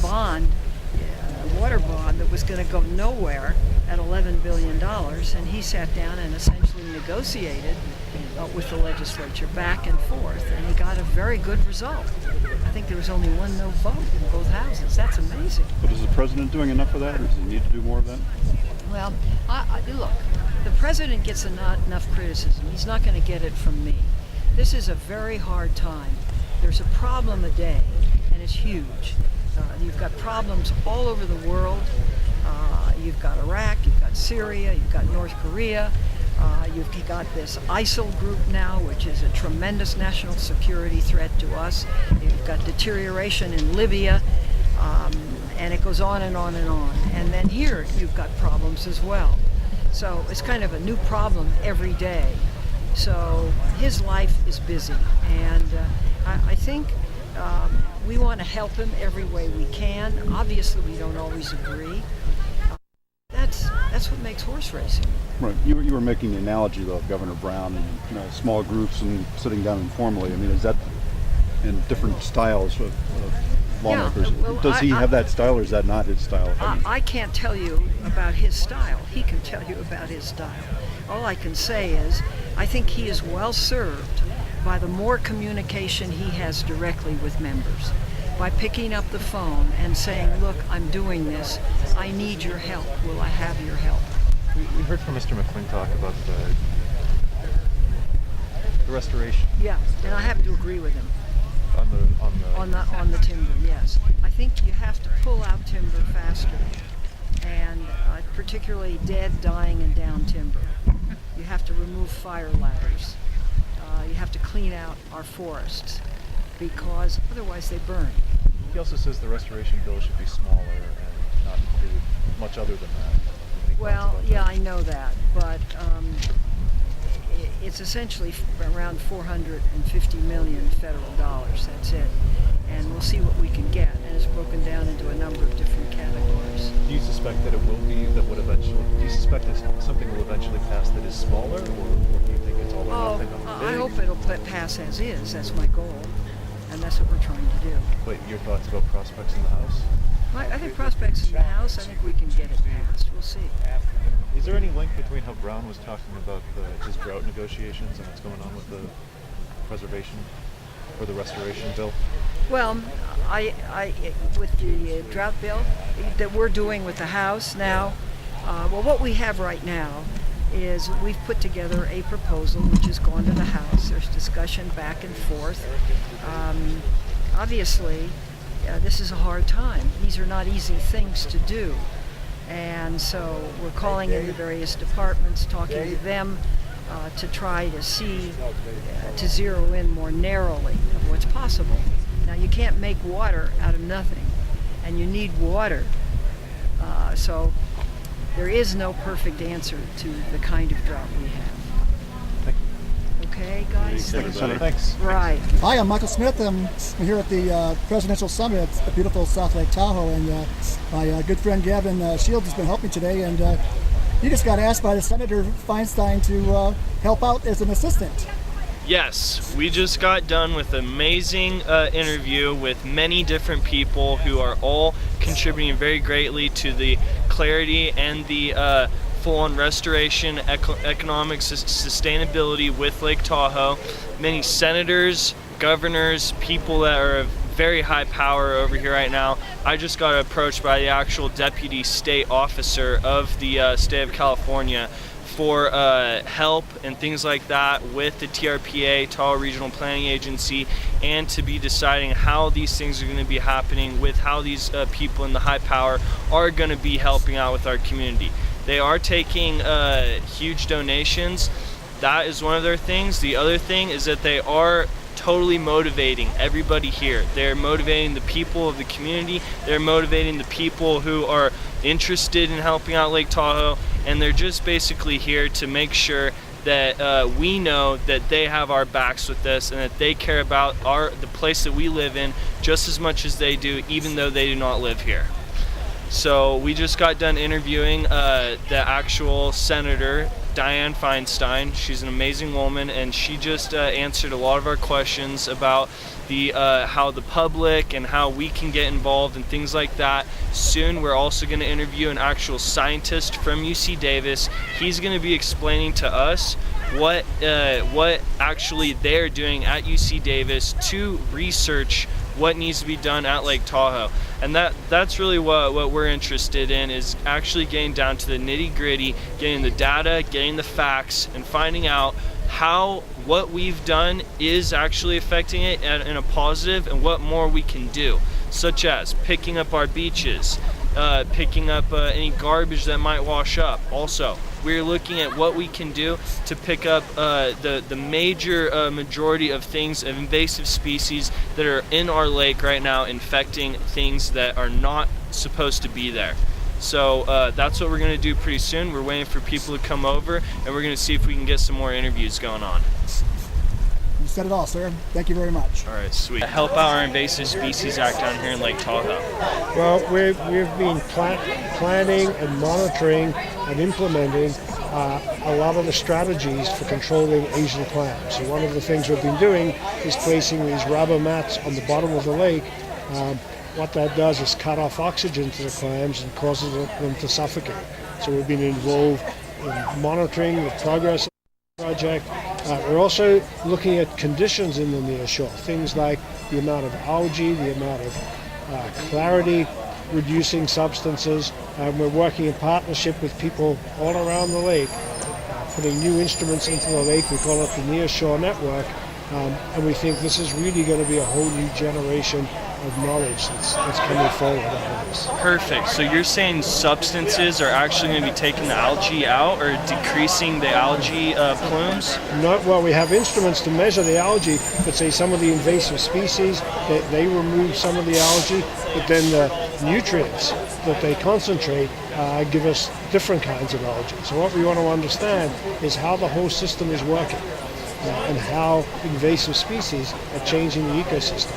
bond, a water bond that was going to go nowhere at $11 billion, and he sat down and essentially negotiated with the legislature back and forth, and he got a very good result. I think there was only one no vote in both houses. That's amazing. But is the president doing enough of that, or does he need to do more of that? Well, look, the president gets not enough criticism. He's not going to get it from me. This is a very hard time. There's a problem a day, and it's huge. You've got problems all over the world. You've got Iraq, you've got Syria, you've got North Korea. You've got this ISIL group now, which is a tremendous national security threat to us. You've got deterioration in Libya, and it goes on and on and on. And then here you've got problems as well. So it's kind of a new problem every day. So his life is busy, and I think we want to help him every way we can. Obviously, we don't always agree. That's what makes horse racing. Right. You were making the analogy though of Governor Brown and small groups and sitting down informally. I mean, is that in different styles of lawmakers? Yeah, well, Does he have that style, or is that not his style? I can't tell you about his style. He can tell you about his style. All I can say is I think he is well served by the more communication he has directly with members. By picking up the phone and saying, look, I'm doing this, I need your help, will I have your help? We heard from Mr. McClintock about the restoration. Yeah, and I have to agree with him. On the timber, yes. I think you have to pull out timber faster, and particularly dead, dying, and down timber. You have to remove fire ladders. You have to clean out our forests, because otherwise they burn. He also says the restoration bill should be smaller and not include much other than that. Well, yeah, I know that, but it's essentially around $450 million federal dollars. That's it, and we'll see what we can get. And it's broken down into a number of different categories. Do you suspect that it will be that would eventually? Do you suspect that something will eventually pass that is smaller, or do you think it's all or nothing? I hope it'll pass as is. That's my goal, and that's what we're trying to do. Wait, your thoughts about prospects in the House? I think prospects in the House. I think we can get it passed. We'll see. Is there any link between how Brown was talking about his drought negotiations and what's going on with the preservation or the restoration bill? Well, with the drought bill that we're doing with the House now, well, what we have right now is we've put together a proposal which has gone to the House. There's discussion back and forth. Obviously, this is a hard time. These are not easy things to do. And so we're calling in the various departments, talking to them to try to see, to zero in more narrowly of what's possible. Now, you can't make water out of nothing, and you need water. So there is no perfect answer to the kind of drought we have. Okay, guys? Thanks. Right. Hi, I'm Michael Smith. I'm here at the Presidential Summit at the beautiful South Lake Tahoe, and my good friend Gavin Shields has been helping today, and he just got asked by the Senator Feinstein to help out as an assistant. Yes, we just got done with an amazing interview with many different people who are all contributing very greatly to the clarity and the full-on restoration, economic sustainability with Lake Tahoe. Many senators, governors, people that are very high power over here right now. I just got approached by the actual deputy state officer of the state of California for help and things like that with the TRPA, Tahoe Regional Planning Agency, and to be deciding how these things are going to be happening, with how these people in the high power are going to be helping out with our community. They are taking huge donations. That is one of their things. The other thing is that they are totally motivating everybody here. They're motivating the people of the community. They're motivating the people who are interested in helping out Lake Tahoe, and they're just basically here to make sure that we know that they have our backs with this, and that they care about the place that we live in just as much as they do, even though they do not live here. So we just got done interviewing the actual senator, Dianne Feinstein. She's an amazing woman, and she just answered a lot of our questions about the how the public and how we can get involved and things like that. Soon we're also going to interview an actual scientist from UC Davis. He's going to be explaining to us what actually they're doing at UC Davis to research what needs to be done at Lake Tahoe. And that's really what we're interested in, is actually getting down to the nitty-gritty, getting the data, getting the facts, and finding out how what we've done is actually affecting it in a positive, and what more we can do, such as picking up our beaches, picking up any garbage that might wash up. Also, we're looking at what we can do to pick up the major majority of things, of invasive species that are in our lake right now, infecting things that are not supposed to be there. So that's what we're going to do pretty soon. We're waiting for people to come over, and we're going to see if we can get some more interviews going on. You said it all, sir. Thank you very much. All right, sweet. Help out our Invasive Species Act down here in Lake Tahoe. Well, we've been planning and monitoring and implementing a lot of the strategies for controlling Asian clams. So one of the things we've been doing is placing these rubber mats on the bottom of the lake. What that does is cut off oxygen to the clams and causes them to suffocate. So we've been involved in monitoring the progress of the project. We're also looking at conditions in the near shore, things like the amount of algae, the amount of clarity reducing substances. We're working in partnership with people all around the lake, putting new instruments into the lake. We call it the Near Shore Network, and we think this is really going to be a whole new generation of knowledge that's coming forward out of this. Perfect. So you're saying substances are actually going to be taking the algae out, or decreasing the algae plumes? Not, well, we have instruments to measure the algae, but say some of the invasive species, they remove some of the algae, but then the nutrients that they concentrate give us different kinds of algae. So what we want to understand is how the whole system is working and how invasive species are changing the ecosystem.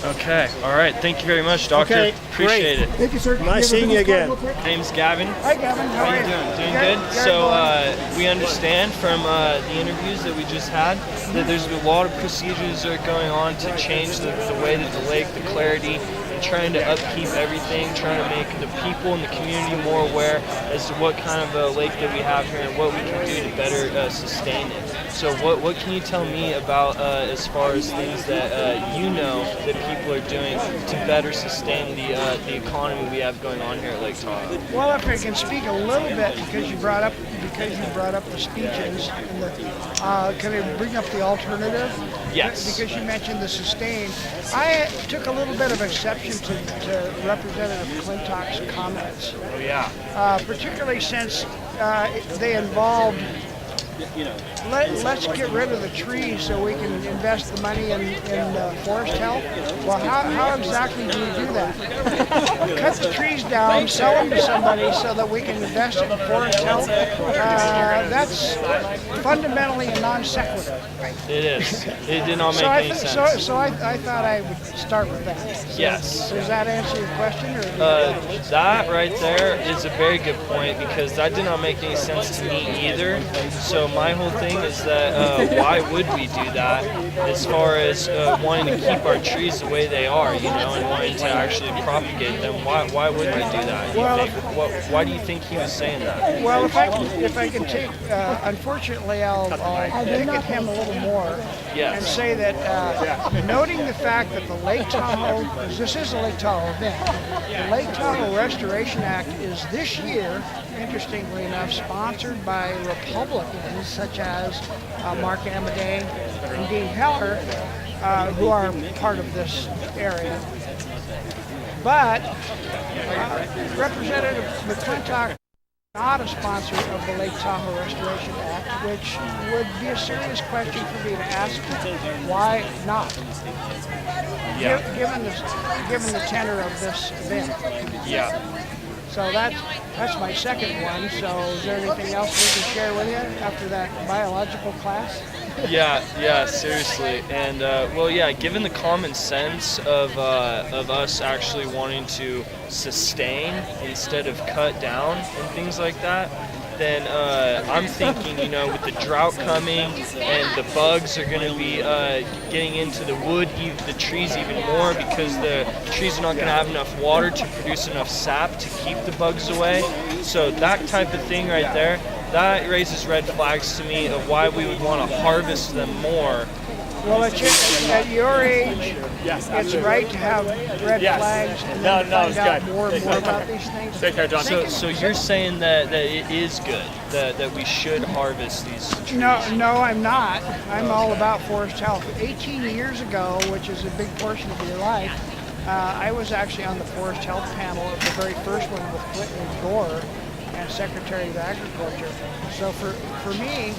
Okay, all right. Thank you very much, Doctor. Okay, Appreciate great. it. Thank you, sir. Nice seeing you again. Name's Gavin. Hi, Gavin. How are you? Doing good. So we understand from the interviews that we just had that there's a lot of procedures that are going on to change the way that the lake, the clarity, and trying to upkeep everything, trying to make the people in the community more aware as to what kind of a lake that we have here and what we can do to better sustain it. So what can you tell me about as far as things that you know that people are doing to better sustain the economy we have going on here at Lake Tahoe? Well, if I can speak a little bit, because you brought up the speeches, and can I bring up the alternative? Yes. Because you mentioned the sustain. I took a little bit of exception to Representative Clintock's comments. Oh yeah. Particularly since they involved, let's get rid of the trees so we can invest the money in forest health. Well, how exactly do you do that? Cut the trees down, sell them to somebody so that we can invest in forest health. That's fundamentally a non sequitur. It is. It did not make any sense. So I thought I would start with that. Yes. Does that answer your question? Or that right there is a very good point, because that did not make any sense to me either. So my whole thing is that why would we do that as far as wanting to keep our trees the way they are, and wanting to actually propagate them? Why would we do that? Why do you think he was saying that? Well, if I can take, unfortunately, I'll dig at him a little more and say that noting the fact that the Lake Tahoe, because this is a Lake Tahoe event, the Lake Tahoe Restoration Act is this year, interestingly enough, sponsored by Republicans such as Mark Amadei and Dean Heller, who are part of this area. But Representative McClintock not a sponsor of the Lake Tahoe Restoration Act, which would be a serious question for me to ask. Why not? Yeah. Given the tenor of this event. Yeah. So that's my second one. So is there anything else we can share with you after that biological class? Yeah, seriously. And well, yeah, given the common sense of us actually wanting to sustain instead of cut down and things like that, then I'm thinking, with the drought coming and the bugs are going to be getting into the wood, the trees even more, because the trees are not going to have enough water to produce enough sap to keep the bugs away. So that type of thing right there, that raises red flags to me of why we would want to harvest them more. Well, at your age, it's right to have red flags and then find out more and more about these things. Take care, John. So you're saying that it is good, that we should harvest these trees? No, I'm not. I'm all about forest health. 18 years ago, which is a big portion of your life, I was actually on the forest health panel of the very first one with Clinton Gore and Secretary of Agriculture. So for me,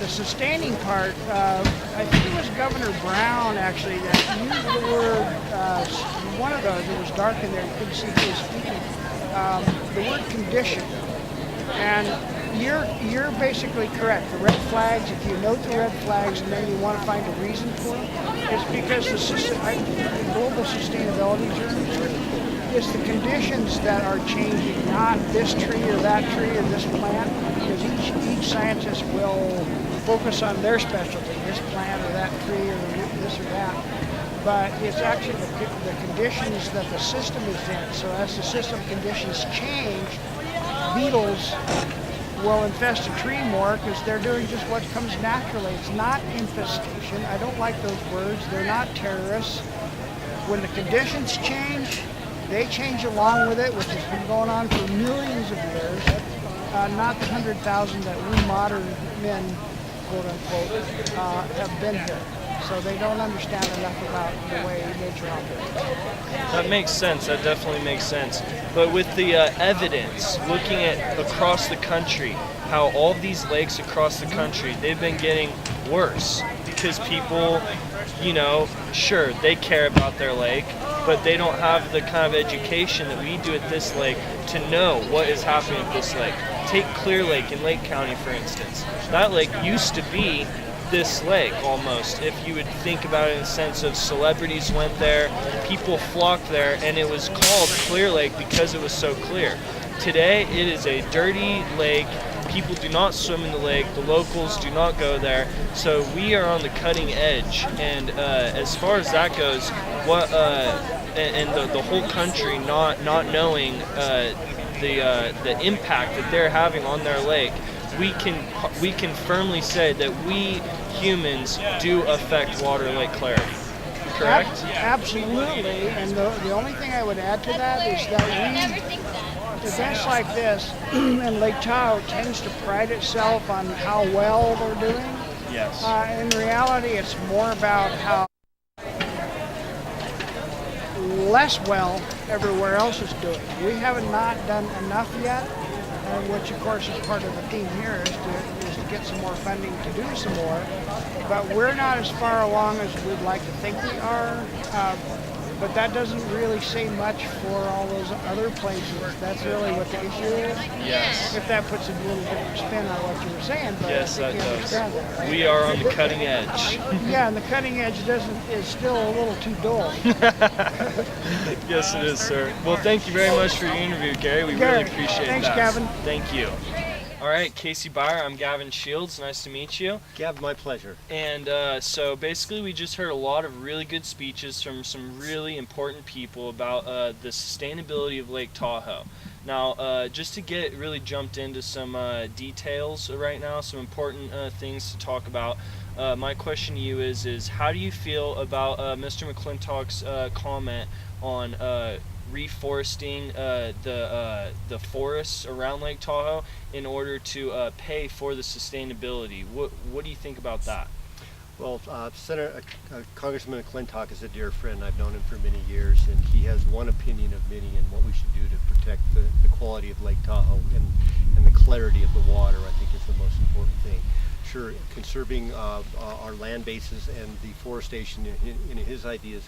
the sustaining part, I think it was Governor Brown actually that used the word, one of those, it was dark in there, you couldn't see who was speaking, the word condition. And you're basically correct. The red flags, if you note the red flags and then you want to find a reason for them, it's because the global sustainability terms, it's the conditions that are changing, not this tree or that tree or this plant, because each scientist will focus on their specialty, this plant or that tree or this or that. But it's actually the conditions that the system is in. So as the system conditions change, beetles will infest a tree more because they're doing just what comes naturally. It's not infestation. I don't like those words. They're not terrorists. When the conditions change, they change along with it, which has been going on for millions of years, not the 100,000 that we modern men, quote unquote, have been here. So they don't understand enough about the way nature operates. That makes sense. That definitely makes sense. But with the evidence, looking at across the country, how all these lakes across the country, they've been getting worse because people, sure, they care about their lake, but they don't have the kind of education that we do at this lake to know what is happening at this lake. Take Clear Lake in Lake County, for instance. That lake used to be this lake almost, if you would think about it in the sense of celebrities went there, people flocked there, and it was called Clear Lake because it was so clear. Today, it is a dirty lake. People do not swim in the lake. The locals do not go there. So we are on the cutting edge. And as far as that goes, the whole country not knowing the impact that they're having on their lake, we can firmly say that we humans do affect water lake clarity. Correct? Absolutely. And the only thing I would add to that is that events like this, and Lake Tahoe tends to pride itself on how well they're doing. Yes. In reality, it's more about how less well everywhere else is doing. We haven't not done enough yet, which of course is part of the theme here, is to get some more funding to do some more. But we're not as far along as we'd like to think we are. But that doesn't really say much for all those other places. That's really what the issue is. Yes. If that puts a little different spin on what you were saying, but yes, I think that you understand does. that, right? We are on the cutting edge. Yeah, and the cutting edge is still a little too dull. Yes, it is, sir. Well, thank you very much for your interview, Gary. We really appreciate Thanks, that. Gavin. Thank you. All right, Casey Byer, I'm Gavin Shields. Nice to meet you. Gav, my pleasure. And so basically we just heard a lot of really good speeches from some really important people about the sustainability of Lake Tahoe. Now, just to get really jumped into some details right now, some important things to talk about, my question to you is how do you feel about Mr. McClintock's comment on reforesting the forests around Lake Tahoe in order to pay for the sustainability? What do you think about that? Well, Congressman McClintock is a dear friend. I've known him for many years, and he has one opinion of many in what we should do to protect the quality of Lake Tahoe and the clarity of the water, I think, is the most important thing. Sure, conserving our land bases and deforestation in his ideas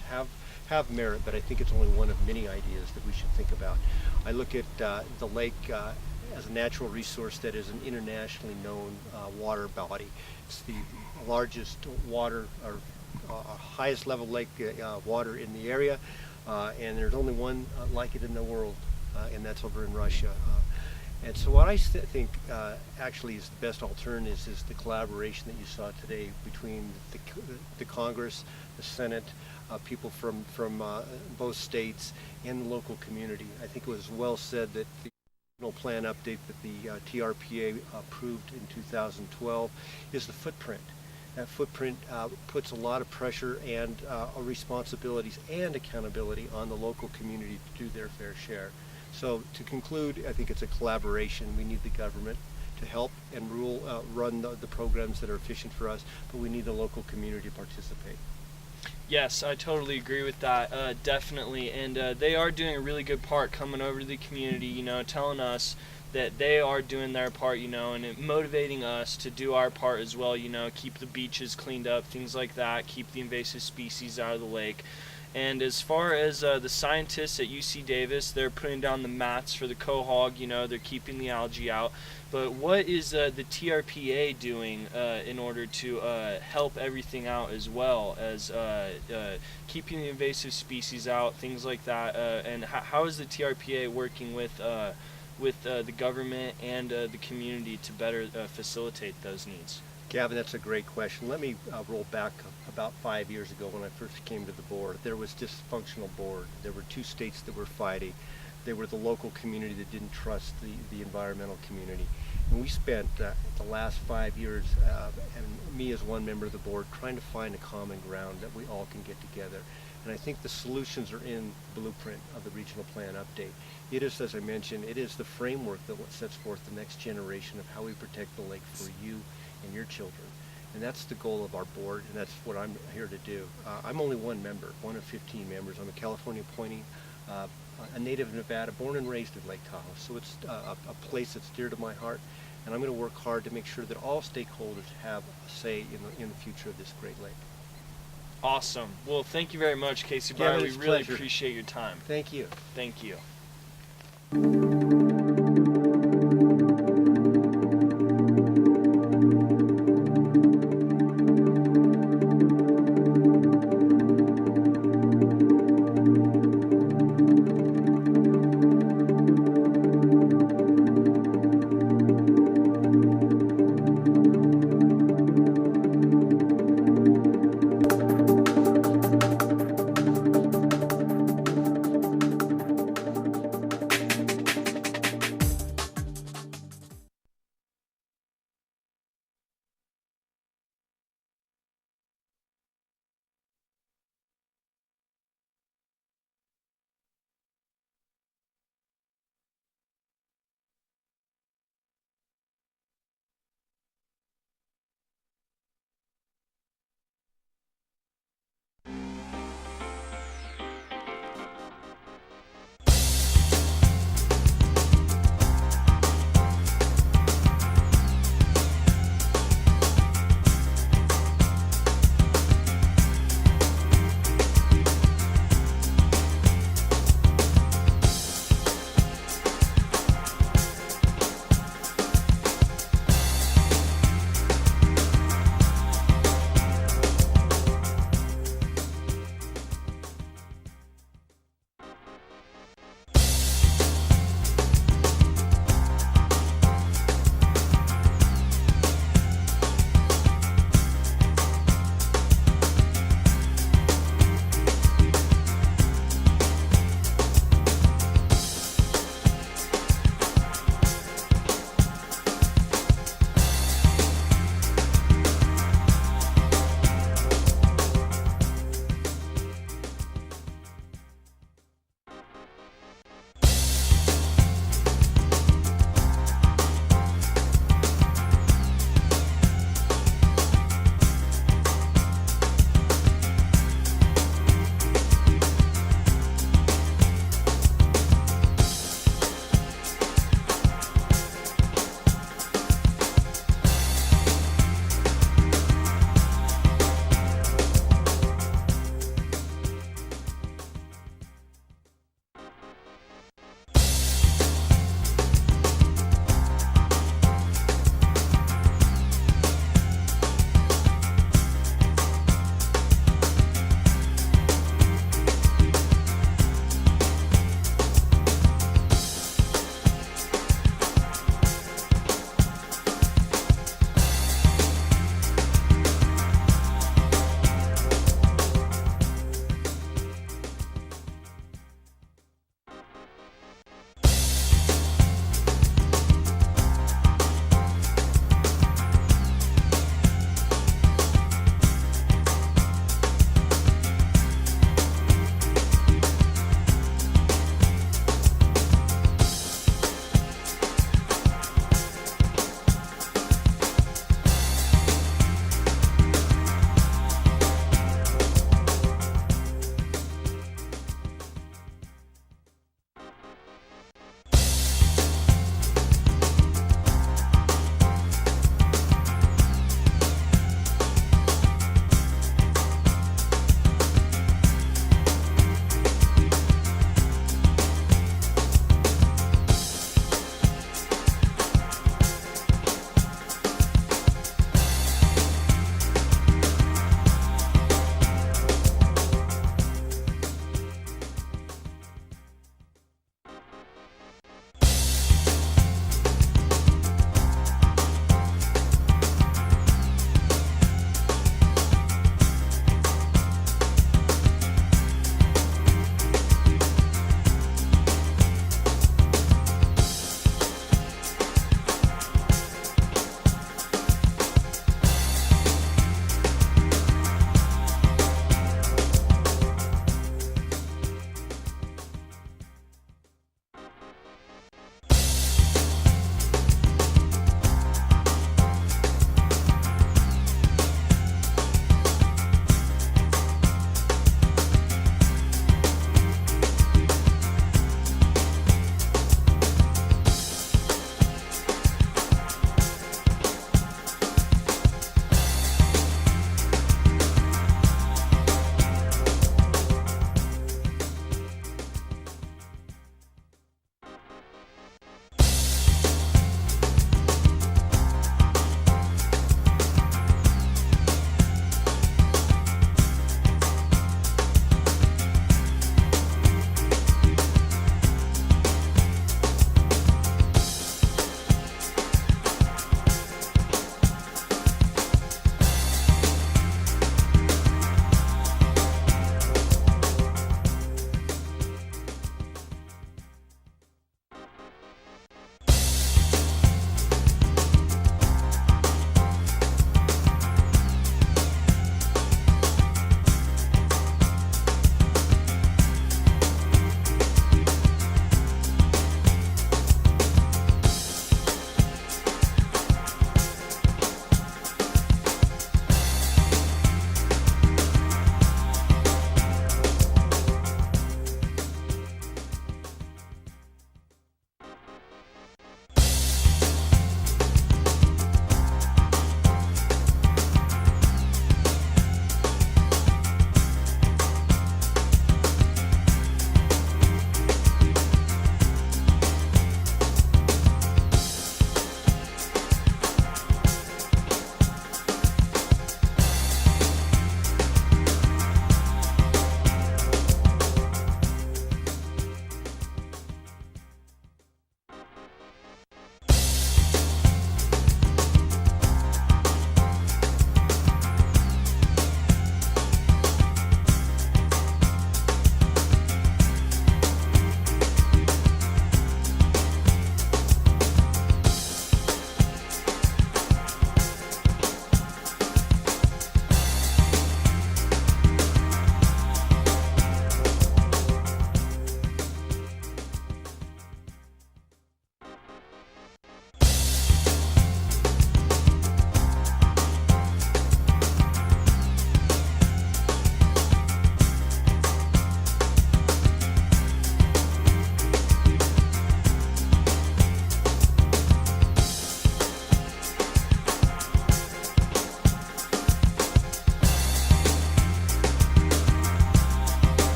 have merit, but I think it's only one of many ideas that we should think about. I look at the lake as a natural resource that is an internationally known water body. It's the largest water or highest level lake water in the area, and there's only one like it in the world, and that's over in Russia. And so what I think actually is the best alternative is the collaboration that you saw today between the Congress, the Senate, people from both states, and the local community. I think it was well said that the plan update that the TRPA approved in 2012 is the footprint. That footprint puts a lot of pressure and responsibilities and accountability on the local community to do their fair share. So to conclude, I think it's a collaboration. We need the government to help and run the programs that are efficient for us, but we need the local community to participate. Yes, I totally agree with that, definitely, and they are doing a really good part coming over to the community, you know, telling us that they are doing their part, you know, and motivating us to do our part as well, you know, keep the beaches cleaned up, things like that, keep the invasive species out of the lake. And as far as the scientists at UC Davis, they're putting down the mats for the quahog, you know, they're keeping the algae out. But what is the TRPA doing in order to help everything out as well as keeping the invasive species out, things like that? And how is the TRPA working with the government and the community to better facilitate those needs? Gavin, that's a great question. Let me roll back about 5 years ago when I first came to the board. There was dysfunctional board. There were two states that were fighting. They were the local community that didn't trust the environmental community. And we spent the last 5 years, and me as one member of the board, trying to find a common ground that we all can get together. And I think the solutions are in the blueprint of the regional plan update. It is, as I mentioned, it is the framework that sets forth the next generation of how we protect the lake for you and your children. And that's the goal of our board, and that's what I'm here to do. I'm only one member, one of 15 members. I'm a California appointee, a native of Nevada, born and raised in Lake Tahoe. So it's a place that's dear to my heart, and I'm going to work hard to make sure that all stakeholders have a say in the future of this great lake. Awesome. Well, thank you very much, Casey Byer. We really appreciate your time. Thank you. Thank you.